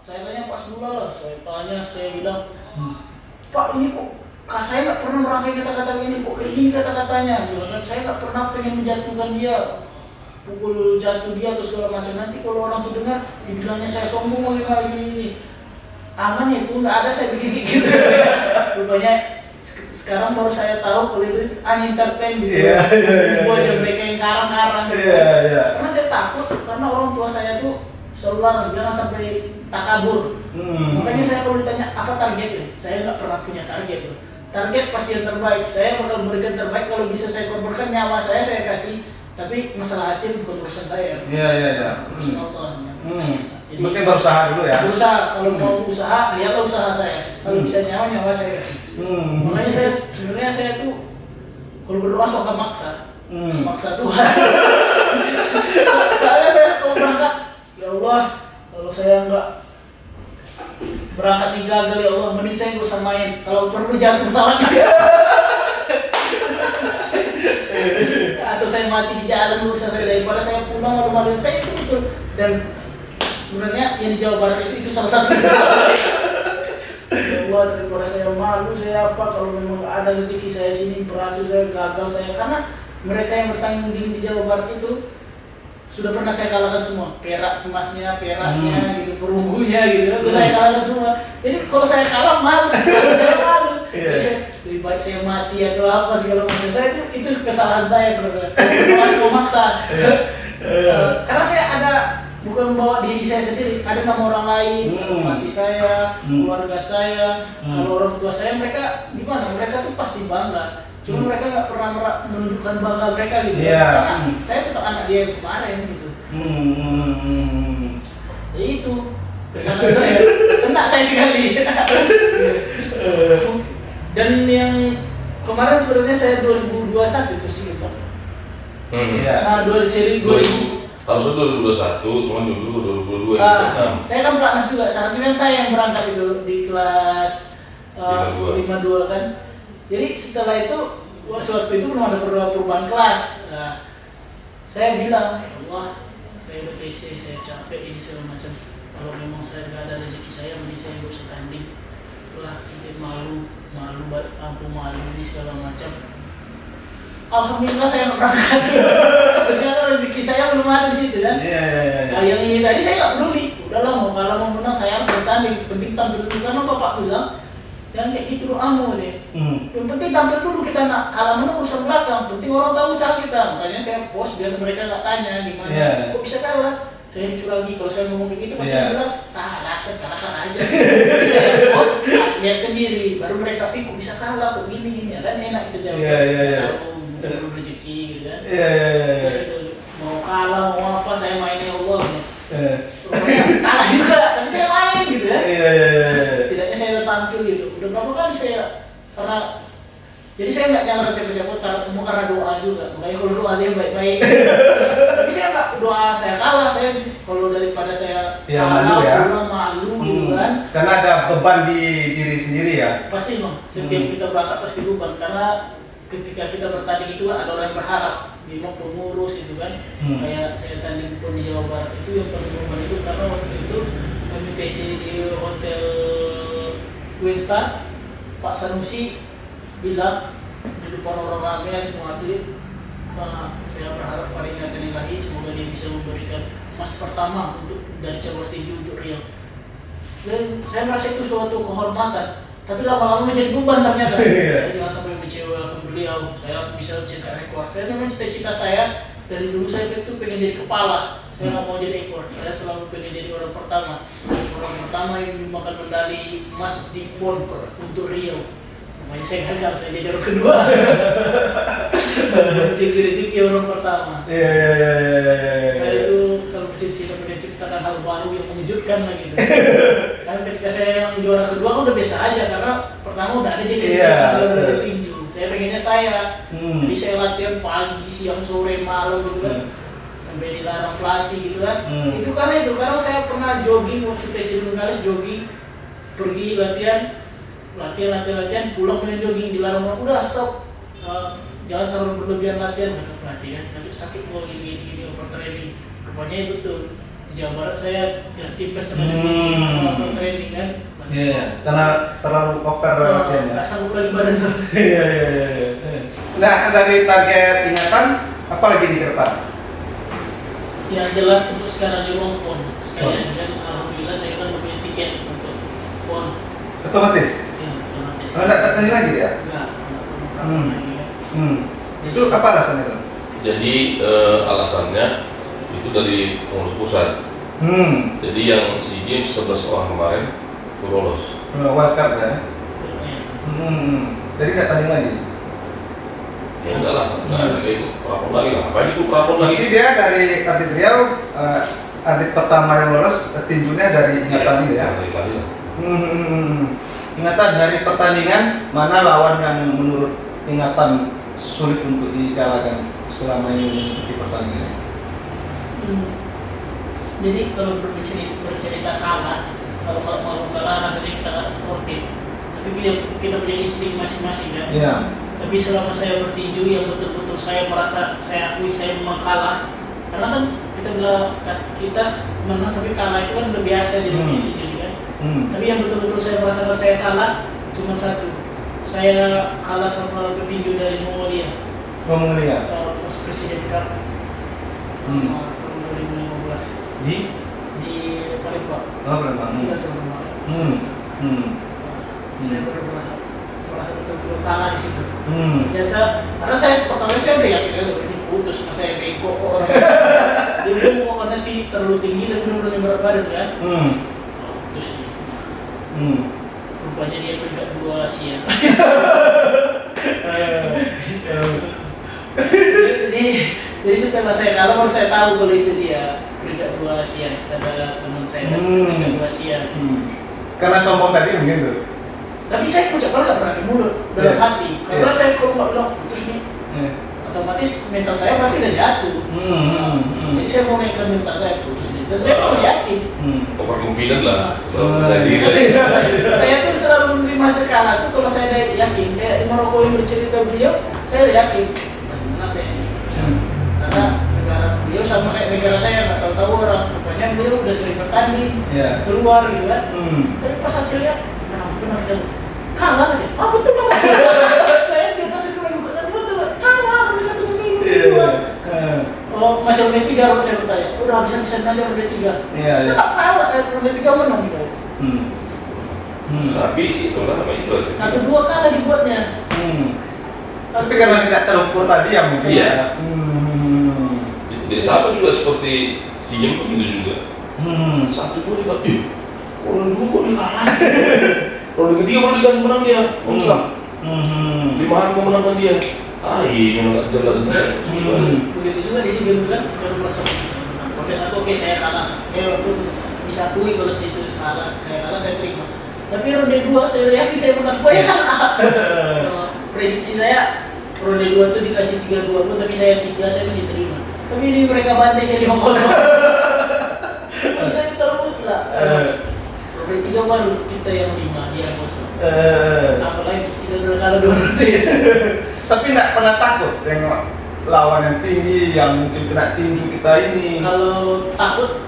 Saya tanya Pak Semula lah, saya bilang, Pak ini kok saya nggak pernah merangkai kata-kata ini, kok kayak gini kata-katanya. Kan saya nggak pernah pengen menjatuhkan dia, pukul jatuh dia atau segala macam. Nanti kalau orang tuh dengar, dibilangnya saya sombong bagaimana gini. Aman ya, itu nggak ada saya bikin gitu. Rupanya sekarang baru saya tahu kalau itu entertain gitu. Buat aja mereka yang karang-karang gitu. Karena saya takut, karena orang tua saya tuh selalu larang jangan sampai takabur. Makanya saya kalau ditanya apa targetnya, saya nggak pernah punya target. Target pasti yang terbaik. Saya bakal memberikan terbaik, kalau bisa saya korbankan nyawa saya kasih. Tapi masalah hasil bukan urusan saya. Urusan Allah. Jadi penting berusaha dulu ya. Berusaha, kalau mau usaha, lihatlah usaha saya. Kalau bisa nyawa saya kasih. Makanya saya sebenarnya saya tuh kalau berdoa suka maksa. Maksa Tuhan. Soalnya saya kalau berangkat, ya Allah, kalau saya nggak berangkat nih gagal ya Allah, mending saya nggak usah main. Kalau perlu jatuh pesawat. Atau saya mati di jalan urusan saya, daripada saya pulang malu-maluin saya itu betul. Dan sebenarnya yang di Jawa Barat itu salah satu. Ya Allah, daripada saya malu, saya apa kalau memang nggak ada rezeki saya sini, berhasil saya gagal saya, karena mereka yang bertanggung di Jawa Barat itu sudah pernah saya kalahkan semua, perak emasnya, peraknya gitu, perunggunya gitu, saya kalahkan semua. Jadi kalau saya kalah malu, saya malu. Lebih baik saya mati atau apa segala macam. Saya itu kesalahan saya sebenarnya. Kalau maksa. Karena saya ada bukan membawa diri saya sendiri, ada nama orang lain, mati saya, keluarga saya, kalau orang tua saya mereka gimana? Mereka tuh pasti bangga. Cuma mereka nggak pernah menunjukkan bangga mereka gitu. Karena saya tetap anak dia yang kemarin gitu. Jadi itu kesalahan saya, kena saya sekali. Dan yang kemarin sebenarnya saya 2021 itu sih Pak. Nah, seri 2000. Harusnya 2021, cuman dulu 2022 saya kan pelatnas juga, seharusnya saya yang berangkat itu di kelas 52 kan. Jadi setelah itu, waktu itu belum ada perubahan kelas. Nah, saya bilang, wah saya udah TC, saya capek ini segala macam. Kalau memang saya nggak ada rezeki saya, mending saya nggak usah tanding. Wah, mungkin malu ini segala macam. Alhamdulillah saya nggak berangkat. Ternyata rezeki saya belum ada di situ kan. Nah, yang ini tadi saya nggak peduli. Udahlah mau kalah mau menang saya harus bertanding. Penting tampil dulu karena bapak bilang yang kayak gitu doamu deh. Yang penting tampil dulu, kita nak kalah menang urusan belakang. Penting orang tahu usaha kita. Makanya saya post biar mereka nggak tanya gimana. Kok bisa kalah? Saya dicurangi. Kalau saya ngomong kayak gitu pasti bilang, alasan kalah aja. Jadi saya post lihat sendiri. Baru mereka, kok bisa kalah? Kok gini ya kan enak kita jawab. Belum rezeki gitu kan. Mau kalah mau apa saya mainnya Allah gitu. Pokoknya kalah juga tapi saya main gitu ya. Setidaknya saya tampil gitu. Udah berapa kali saya karena jadi saya nggak nyalakan siapa-siapa karena semua karena doa juga. Makanya kalau doa dia baik-baik. Tapi saya nggak doa saya kalah, saya kalau daripada saya kalah malu gitu kan. Karena ada beban di diri sendiri ya. Pasti Bang, setiap kita berangkat pasti beban karena ketika kita bertanding itu kan ada orang yang berharap, memang pengurus itu kan. Kayak saya tanding pun di Jawa Barat itu yang paling beban itu karena waktu itu kami TC di hotel Winston, Pak Sanusi bilang di depan orang ramai semua atlet, saya berharap Paringatan Ilahi semoga dia bisa memberikan emas pertama untuk dari cabur tinju untuk Riau. Dan saya merasa itu suatu kehormatan. Tapi lama-lama menjadi beban ternyata. Saya jangan sampai mengecewakan beliau. Saya harus bisa cetak rekor. Saya memang cita-cita saya dari dulu saya itu pengen jadi kepala. Saya nggak mau jadi ekor. Saya selalu pengen jadi orang pertama. Orang pertama yang memakan medali emas di PON untuk Rio. Makanya saya gagal. Saya jadi orang kedua. Rezeki orang pertama. Saya itu selalu bercita-cita menciptakan hal baru yang mengejutkan lagi. Kan ketika saya yang juara kedua udah biasa aja karena pertama udah ada juara dari tinju. Saya pengennya jadi saya latihan pagi, siang, sore, malam gitu kan. Sampai dilarang pelatih gitu kan. Itu karena saya pernah jogging waktu tes Bengkalis jogging, pergi latihan, pulang pengen jogging dilarang udah stop. Jangan terlalu berlebihan latihan kata pelatih kan. Nanti sakit mau gini overtraining. Rupanya betul. Jawa Barat saya tipes sama overtraining kan. Karena terlalu over latihan ya. Nggak sanggup lagi badan. Nah, dari target ingatan apa lagi di depan? Yang jelas untuk sekarang di ruang PON. Sekalian kan alhamdulillah saya kan punya tiket untuk PON. Otomatis? Iya, otomatis. Nggak tanya lagi ya? Nggak lagi ya. Itu apa alasannya tuh? Jadi alasannya itu dari pengurus pusat. Jadi yang SEA Games 11 orang kemarin itu lolos. Wildcard ya? Jadi nggak tanding lagi? Ya enggak lah, enggak ada kayak itu prapon lagi lah. Apa itu prapon lagi? Jadi dia dari atlet Riau, atlet pertama yang lolos tinjunya dari ingatan ini ya? Dari lagi lah. Ingatan dari pertandingan mana lawan yang menurut ingatan sulit untuk dikalahkan selama ini di pertandingan? Jadi kalau bercerita kalah, kalau mau kalah rasanya kita nggak sportif. Tapi kita punya insting masing-masing kan. Iya. Tapi selama saya bertinju yang betul-betul saya merasa saya akui saya memang kalah. Karena kan kita menang tapi kalah itu kan udah biasa jadi tinju kan. Tapi yang betul-betul saya merasakan saya kalah cuma satu. Saya kalah sama petinju dari Mongolia. Mongolia. Pas Presiden Cup. Tahun Di? di Palembang. Oh, Palembang. Kita tuh rumah. Saya baru merasa betul-betul kalah di situ. Ternyata karena saya pertama saya udah yakin ini putus, masa saya bego kok orang. Itu kok nanti terlalu tinggi tapi udah berat badan kan. Putus nih. Rupanya dia peringkat 2 Asia. Jadi setelah saya kalah baru saya tahu kalau itu dia peringkat 2 Asia. Ada teman saya peringkat 2 Asia. Karena sombong tadi mungkin tuh. Tapi saya ucapkan nggak pernah di mulut dalam hati. Karena saya kalau nggak bilang putus nih, otomatis mental saya berarti udah jatuh. Jadi saya mau naikkan mental saya putus nih. Dan saya pun yakin. Overconfident lah. Saya diri. Saya tuh selalu menerima sekala tuh kalau saya udah yakin. Kayak di Maroko yang bercerita beliau, saya udah yakin. Masih menang saya. Karena negara beliau sama kayak negara saya nggak tahu-tahu orang. Rupanya beliau udah sering bertanding, keluar gitu kan. Tapi pas hasilnya benar kalah aja. Betul bang. Saya dia pas itu main buka betul kalah udah 1-1. Oh masih ronde 3 kalau saya bertanya. Udah habis-habisan aja ronde 3. Tetap kalah ronde 3 menang gitu. Tapi itulah sama itu sih. 1-2 kalah dibuatnya. Tapi karena tidak terukur tadi yang mungkin. Iya. Jadi sama juga seperti si Jem itu juga. 1-2 dia kok orang dulu kok dikalah. Ronde ketiga baru dikasih menang dia. Enggak. Limahan mau menangkan dia. Ini nggak jelas. Begitu juga di sini kan kalau merasa ronde 1 oke saya kalah. Saya pun bisa akui kalau itu salah. Saya kalah saya terima. Tapi ronde 2 saya yakin saya menang. Pokoknya kalah. Prediksi saya ronde 2 tuh dikasih 3-2 pun tapi saya 3 saya masih terima. Tapi ini mereka bantai saya 5-0. Saya terbut lah. Ronde 3 baru kita yang 5, dia yang 0. Apalagi kita udah kalah 2 ronde. Tapi nggak pernah takut tengok lawan yang tinggi yang mungkin kena tinju kita ini. Kalau takut,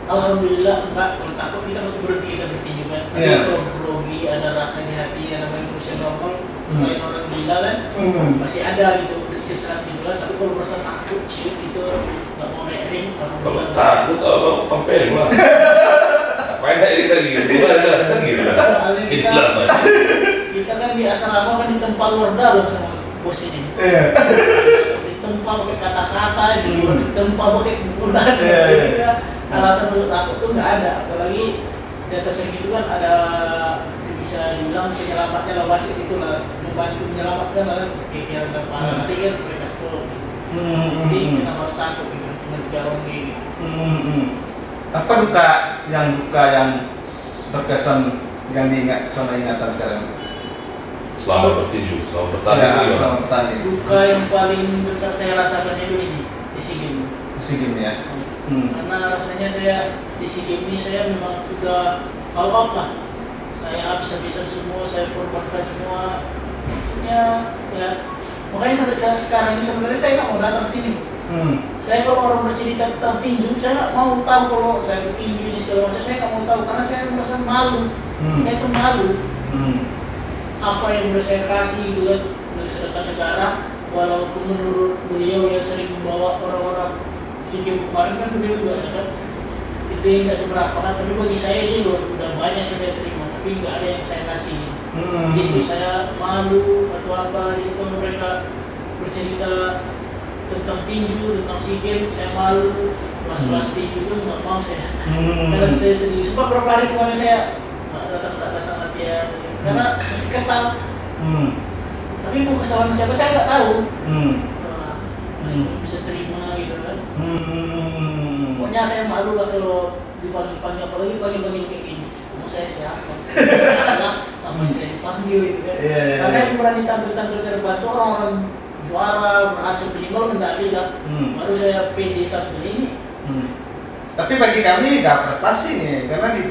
alhamdulillah enggak. Kalau takut kita mesti berhenti kita bertinju kan. Tapi kalau grogi ada rasa di hati, ada namanya manusia normal, selain orang gila kan, masih ada gitu dekat gitu kan. Tapi kalau merasa takut, ciut gitu, nggak mau naik ring, Kalau alhamdulillah. takut abang tempelin lah. Apain aja kita gitu, kan gitu. Itulah Pak. Kita kan di asrama kan ditempa luar dalam sama bos ini. Ditempa pakai kata-kata, di luar ditempa pakai pukulan. Alasan untuk takut tuh nggak ada. Apalagi di atas yang gitu kan ada bisa dibilang penyelamatnya lah wasit itulah membantu menyelamatkan lah kan. Kayak ada nanti kan mereka stop. Jadi kita harus takut gitu. Cuma 3 ronde gitu. Apa duka yang berkesan yang diingat sama ingatan sekarang? Selama bertinju, selama bertanding. Selama bertanding. Duka yang paling besar saya rasakan itu ini di SEA Games. SEA Games ya. Karena rasanya saya di SEA Games ini saya memang udah all out lah. Saya habis-habisan semua, saya korbankan semua. Maksudnya ya makanya sampai saya sekarang ini sebenarnya saya nggak mau datang sini. Saya kalau orang bercerita tentang tinju, saya nggak mau tahu kalau saya bertinju ini segala macam. Saya nggak mau tahu karena saya merasa malu. Saya tuh malu. Apa yang udah saya kasih gitu kan dari sedekah negara, walaupun menurut beliau yang sering membawa orang-orang SEA Games kemarin kan beliau juga ada itu yang nggak seberapa kan, tapi bagi saya ini udah banyak yang saya terima tapi nggak ada yang saya kasih. Itu saya malu atau apa. Jadi kalau mereka bercerita tentang tinju, tentang SEA Games, saya malu. Mas tinju itu nggak mau saya. Karena saya sedih. Sebab berapa hari kemarin saya nggak datang latihan karena masih kesal. Tapi mau kesalahan siapa saya nggak tahu. Masih bisa terima gitu kan. Pokoknya saya malu lah kalau dipanggil-panggil, apalagi panggil-panggil kayak gini. Mau saya siapa? Apa yang saya dipanggil gitu kan. Karena yang berani tampil-tampil ke depan tuh orang-orang juara, berhasil minimal medali lah. Baru saya pede tampil ini. Tapi bagi kami nggak prestasi nih, karena di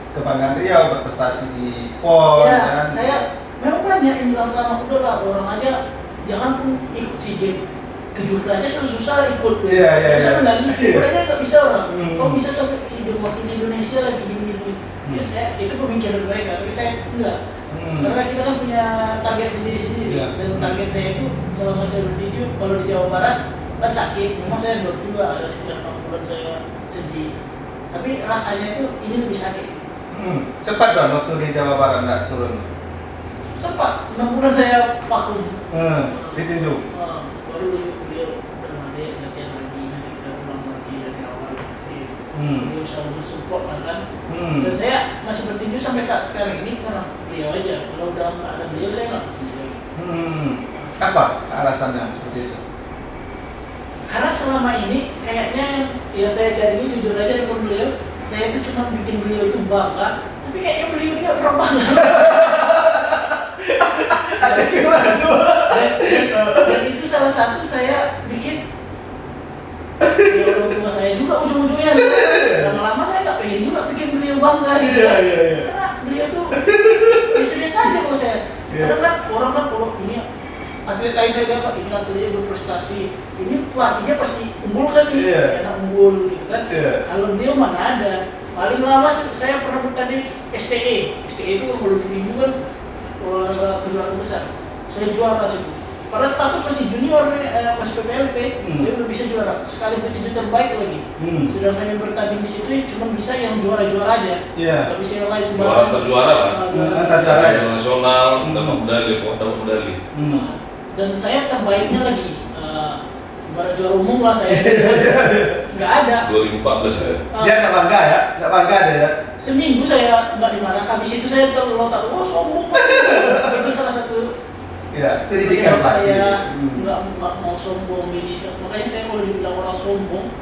kebanggaan Riau berprestasi di PON. Ya, saya memang banyak yang bilang selama udah lah orang aja jangan pun ikut SEA Games. Kejuaraan aja susah ikut. Bisa medali, ikut aja nggak bisa orang. Kok bisa sampai SEA Games wakil Indonesia lagi gini-gini. Ya saya itu pemikiran mereka, tapi saya enggak. Karena kita kan punya target sendiri-sendiri. Dan target saya itu selama saya bertinju kalau di Jawa Barat kan sakit, memang saya drop juga, ada sekitar 4 bulan saya sedih. Tapi rasanya itu ini lebih sakit. Sempat dong waktu di Jawa Barat nggak turun? Sempat, 6 bulan saya vakum. Ditinju. Baru beliau bermade latihan lagi, nanti kita ulang lagi dari awal. Beliau selalu support kan. Dan saya masih bertinju sampai saat sekarang ini karena beliau aja. Kalau udah nggak ada beliau saya nggak bertinju. Apa alasannya seperti itu? Karena selama ini kayaknya ya saya cari ini jujur aja dengan beliau, saya itu cuma bikin beliau itu bangga, tapi kayaknya beliau nggak pernah bangga. Ada gimana tuh? Dan itu salah satu saya bikin ya orang tua saya juga ujung-ujungnya lama-lama saya nggak pengen juga bikin beliau bangga gitu kan. Karena beliau tuh biasanya saja kalau saya kadang kan orang kan kalau ini atlet lain saya dapat ini atletnya berprestasi, ini pelatihnya pasti unggul kan nih, enak unggul gitu kan. Kalau beliau mana ada, paling lama saya pernah bertanding STE itu kalau di kan olahraga kejuaraan besar, saya juara sih. Padahal status masih junior masih PPLP, saya udah bisa juara. Sekali petinju terbaik lagi. Sedangkan yang bertanding di situ cuma bisa yang juara-juara aja. Nggak bisa yang lain sembarang. Juara lah. Juara nasional, dapat medali. Dan saya terbaiknya lagi ibarat juara umum lah saya. Nggak ada. 2014 ya. Dia nggak bangga ya? Nggak bangga ada ya? Seminggu saya nggak dimarah. Habis itu saya terlontar, sombong. Itu salah satu. Ya, itu didikan saya nggak mau sombong ini. Makanya saya kalau dibilang orang sombong,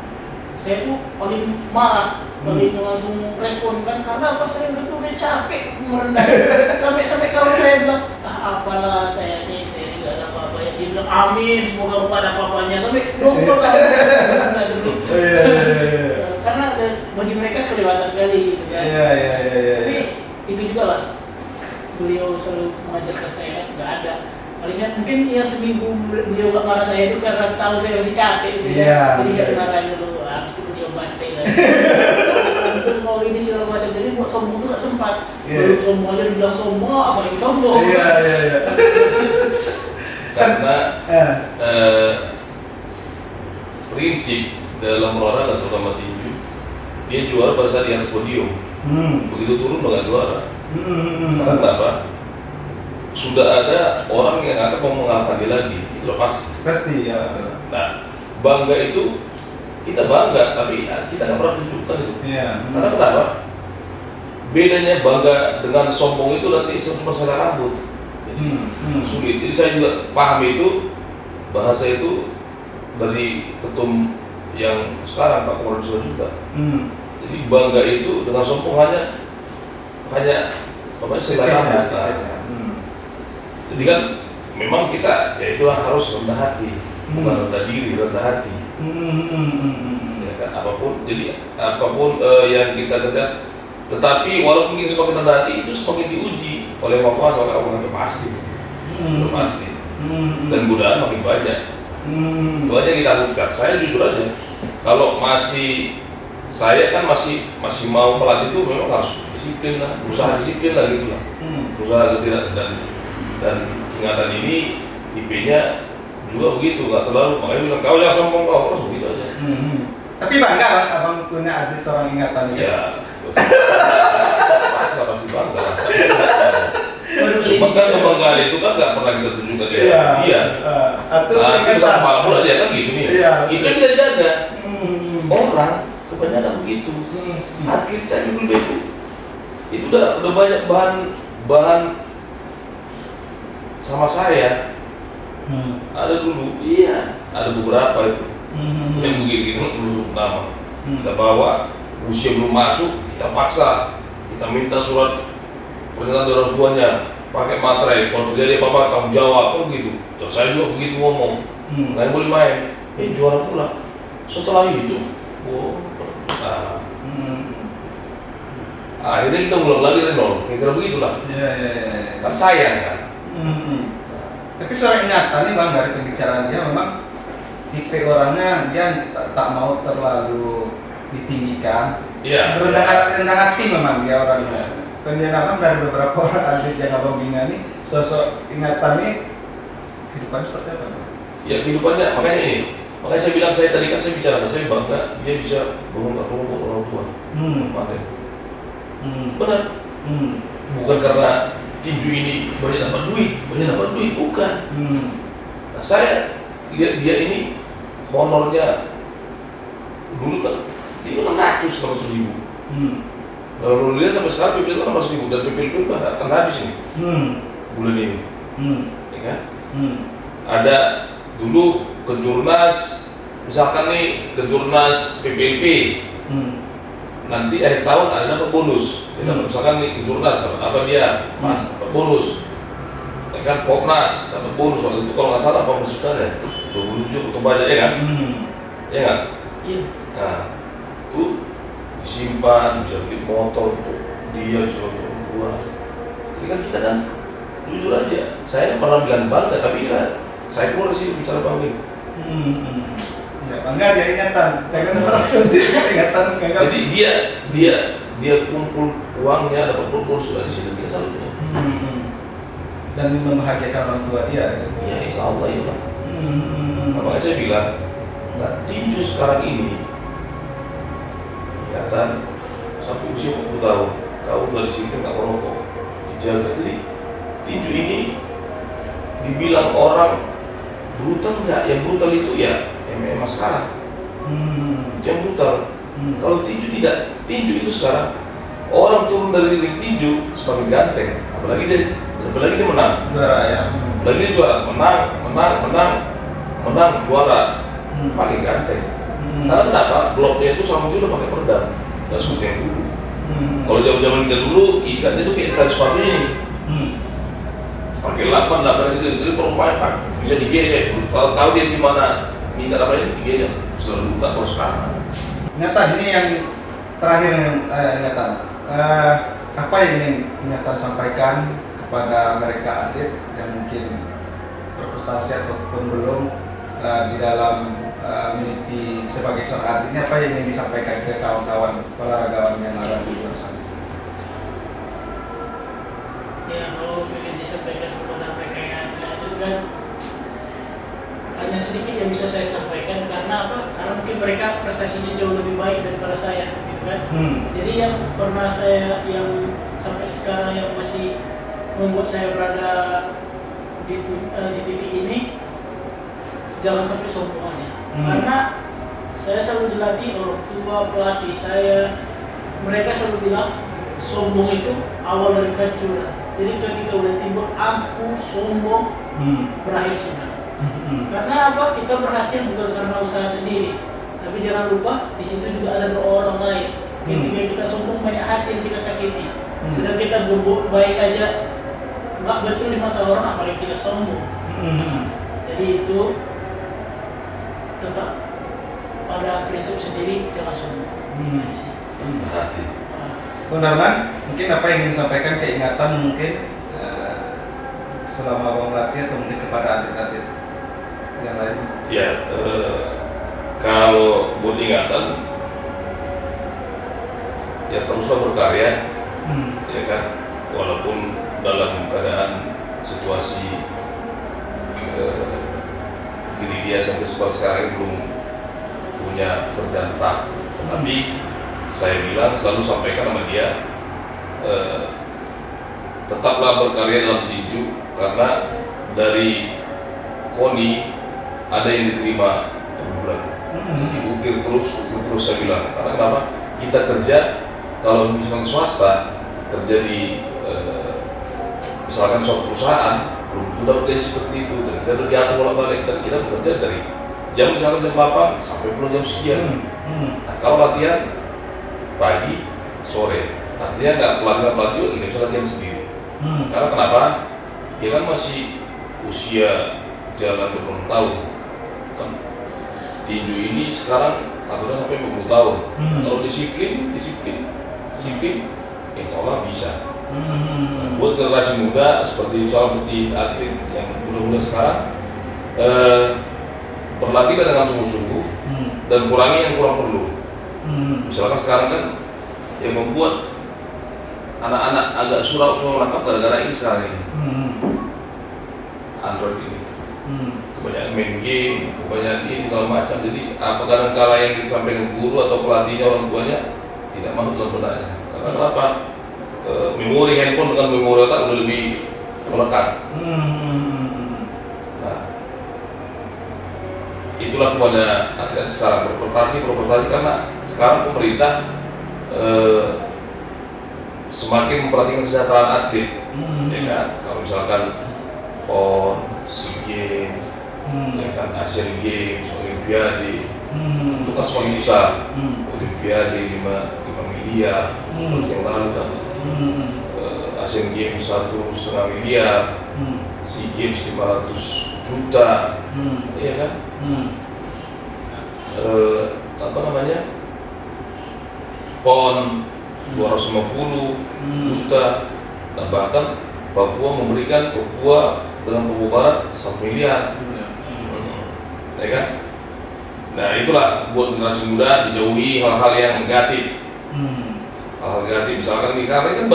saya tuh paling marah, paling langsung respon kan karena apa saya udah capek merendah. sampai kalau saya bilang apalah saya ini nggak ada apa-apa ya, dia bilang amin semoga bukan ada apa-apanya, tapi dongkol lah. Karena bagi mereka kelewatan kali gitu kan. Tapi itu juga lah beliau selalu mengajarkan saya nggak ada. Palingan mungkin ya seminggu beliau nggak marah saya itu karena tahu saya masih capek gitu ya. Jadi saya marahin dulu, habis itu beliau bantai lah. Terus mau ini segala macam, jadi buat sombong itu nggak sempat. Belum sombong aja dibilang sombong, apa lagi sombong? Karena prinsip dalam olahraga terutama tinju, dia juara pada saat di atas podium. Begitu turun udah nggak juara. Karena kenapa? Sudah ada orang yang akan mau mengalahkan dia lagi, itu pasti ya. Nah, bangga itu kita bangga, tapi kita nggak pernah tunjukkan itu. Karena kenapa? Bedanya bangga dengan sombong itu nanti cuma sekedar rambut. Sulit. Jadi saya juga paham itu, bahasa itu dari ketum yang sekarang Pak Komarudin Simanjuntak. Jadi bangga itu dengan sombong hanya sekedar rambut. Jadi kan memang kita ya itulah harus rendah hati, bukan rendah diri, rendah hati. Ya kan, apapun yang kita kejar, tetapi walaupun kita semakin rendah hati itu semakin diuji oleh Yang Maha Kuasa, oleh Allah itu pasti. Dan godaan makin banyak. Itu aja kita lakukan. Saya jujur aja, kalau saya kan masih mau melatih itu memang harus disiplin lah, berusaha disiplin lah gitu lah. Berusaha tidak dan ingatan ini IP-nya juga begitu, nggak terlalu, makanya bilang kau jangan sombong kau, terus begitu aja. Tapi bangga kan abang punya atlet seorang ingatan ya. Pasti bangga lah. Cuma kan kebanggaan itu kan nggak pernah kita tunjukkan ke dia. Itu sama pula dia kan gitu nih. Itu yang kita jaga. Orang kebanyakan begitu. Atlet saya dulu itu udah banyak bahan sama saya. Ada dulu, ada beberapa itu yang begitu dulu nama. Kita bawa, usia belum masuk, kita paksa, kita minta surat pernyataan dari orang tuanya, pakai materai, kalau terjadi apa-apa tanggung jawab, kan begitu. Terus saya juga begitu ngomong, nggak boleh main, juara pula. Setelah itu, akhirnya kita ulang lagi dari nol, kira-kira begitulah. Kan sayang kan. Tapi seorang ingatan nih bang, dari pembicaraan dia memang tipe orangnya dia tak mau terlalu ditinggikan. Rendah hati memang dia orangnya. Kemudian abang dari beberapa orang atlet yang abang bina nih, sosok ingatan nih kehidupan seperti apa? Ya kehidupannya, makanya ini Makanya saya bilang, saya tadi kan saya bicara, saya bangga dia bisa mengungkap orang tua. Kemarin. Benar. Bukan karena tinju ini banyak dapat duit, bukan. Nah, saya lihat dia ini honornya dulu kan dia 600 ribu. Kalau dia sampai sekarang PPL 600 ribu dan PPL itu akan habis ini bulan ini, ya kan? Ada dulu kejurnas, misalkan nih kejurnas PPLP, nanti akhir tahun ada dapat bonus. Misalkan nih kejurnas apa dia, mas dapat bonus, ya kan? Popnas dapat bonus waktu itu kalau nggak salah 40 juta ya, 27 untuk baca ya kan? Ya kan? Iya. Nah, itu disimpan, bisa beli motor untuk dia, bisa untuk gua. Jadi kan kita kan jujur aja, saya pernah bilang bangga, tapi ya saya keluar sih bicara bangga. Ya bangga dia ingatan, jangan langsung dia ingatan. Jadi dia kumpul uangnya, dapat bonus sudah di situ dia selalu. Dan membahagiakan orang tua dia. Iya, insya Allah ya lah. Makanya saya bilang, nah, tinju sekarang ini, ya kan, sampai usia 40 tahun, kau udah disiplin nggak merokok, dijaga. Jadi tinju ini dibilang orang brutal nggak? Yang brutal itu ya MMA sekarang. Yang brutal. Kalau tinju tidak, tinju itu sekarang orang turun dari ring tinju semakin ganteng, apalagi dia menang. Juara ya. Lagi dia juara, menang juara, paling ganteng. Karena kenapa? Bloknya itu sama dia udah pakai peredam, nggak seperti yang dulu. Kalau zaman kita dulu ikannya itu kayak tali sepatu ini, pakai 8 itu, jadi perempuan pak bisa digesek. Kalau tahu dia di mana minta apa ini digesek, selalu buka terus sekarang. Ingatan ini yang terakhir ingatan. Apa yang ingin ingatan sampaikan kepada mereka atlet yang mungkin berprestasi ataupun belum di dalam meniti sebagai seorang atlet, ini apa yang ingin disampaikan ke kawan-kawan olahragawan yang ada di luar sana? Ya kalau ingin disampaikan kepada mereka yang atlet itu kan hanya sedikit yang bisa saya sampaikan, karena apa? Karena mungkin mereka prestasinya jauh lebih baik daripada saya, gitu kan? Jadi yang pernah saya, yang sampai sekarang yang masih membuat saya berada di titik ini, jangan sampai sombong aja. Karena saya selalu dilatih orang tua, pelatih saya, mereka selalu bilang sombong itu awal dari kehancuran. Jadi ketika udah timbul aku sombong, berakhir sudah. Karena apa? Kita berhasil bukan karena usaha sendiri, tapi jangan lupa di situ juga ada doa orang lain. Ketika kita sombong, banyak hati yang kita sakiti. Sedang kita berbuat baik aja nggak betul di mata orang, apalagi kita sombong. Jadi itu tetap pada prinsip sendiri, jangan sombong. Hati. Bung Darman, mungkin apa yang ingin disampaikan keingatan mungkin selama Bang melatih atau mungkin kepada atlet-atlet yang lain? Ya, kalau buat ingatan, ya teruslah berkarya, ya kan, walaupun dalam keadaan situasi diri dia sampai sekarang belum punya kerjaan tetap, tetapi saya bilang selalu sampaikan sama dia, tetaplah berkarya dalam tinju, karena dari KONI ada yang diterima per bulan. Ukir terus saya bilang, karena kenapa? Kita kerja, kalau misalkan swasta kerja di misalkan suatu perusahaan, belum tentu dapat gaji seperti itu, dan kita udah diatur bolak-balik, dan kita bekerja dari jam misalkan jam 8 sampai pulang jam sekian. Nah, kalau latihan pagi, sore, artinya nggak pelatih juga, kita bisa latihan sendiri. Karena kenapa? Dia kan masih usia jalan 20 tahun. Kan tinju ini sekarang aturan sampai 20 tahun. Kalau disiplin, insya Allah bisa. Nah, buat generasi muda seperti atlet yang muda-muda sekarang, berlatih dengan sungguh-sungguh dan kurangi yang kurang perlu. Misalkan sekarang kan yang membuat anak-anak agak suram merangkap gara-gara ini sekarang ini, Android ini. banyak main game, banyak ini segala macam. Jadi apa kadang-kala yang disampaikan guru atau pelatihnya, orang tuanya tidak masuk dalam benaknya. Karena kenapa? Memori handphone dengan memori otak udah lebih melekat. Nah, itulah kepada atlet sekarang berprestasi karena sekarang pemerintah semakin memperhatikan kesejahteraan atlet. Ya kan? Kalau misalkan PON, SEA Games, ya kan, Asian Games, Olimpiade, itu kan semakin besar. Olimpiade 5 miliar, yang lalu kan Asian Games 1,5 miliar, SEA Games 500 juta, ya kan? Apa namanya? PON 250 juta, dan bahkan Papua memberikan Papua dengan Papua Barat 1 miliar, ya kan? Nah itulah buat generasi muda dijauhi hal-hal yang negatif. Hal-hal negatif misalkan nih, karena kan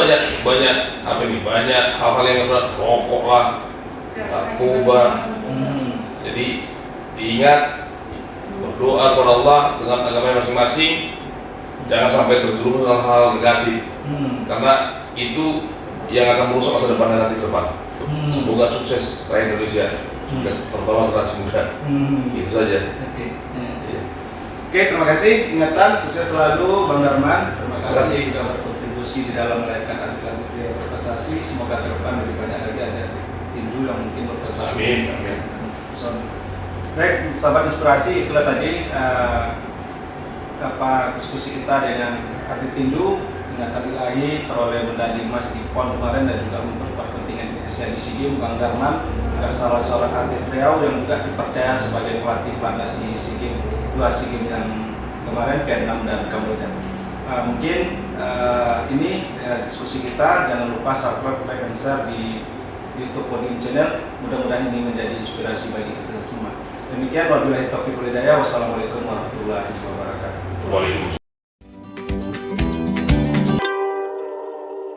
banyak apa nih, banyak hal-hal yang berat, rokok lah, narkoba. Jadi diingat, berdoa kepada Allah dengan agama masing-masing, jangan sampai terjerumus dalam hal negatif, karena itu yang akan merusak masa depan nanti ke depan. Semoga sukses rakyat Indonesia, dan terutama generasi muda. Itu saja. Oke, terima kasih. Ingatan, sukses selalu Bang Darman. Terima kasih sudah berkontribusi di dalam melahirkan atlet-atlet yang berprestasi. Semoga ke depan lebih banyak lagi atlet tinju yang mungkin berprestasi. Amin. Baik, sahabat inspirasi, itulah tadi diskusi kita dengan atlet tinju. Ingatan ilahi peroleh medali emas di PON kemarin dan juga memperkuat kontingen Indonesia di SEA Games. Bang Darman juga salah seorang atlet Riau yang juga dipercaya sebagai pelatih pelatnas di SEA Games, 2 SEA Games yang kemarin, Vietnam dan Kamboja. Mungkin ini diskusi kita. Jangan lupa subscribe, like, dan share di YouTube Podium Channel. Mudah-mudahan ini menjadi inspirasi bagi kita semua. Demikian, wabillahi taufiq wal hidayah. Wassalamualaikum warahmatullahi wabarakatuh. Waalaikumsalam.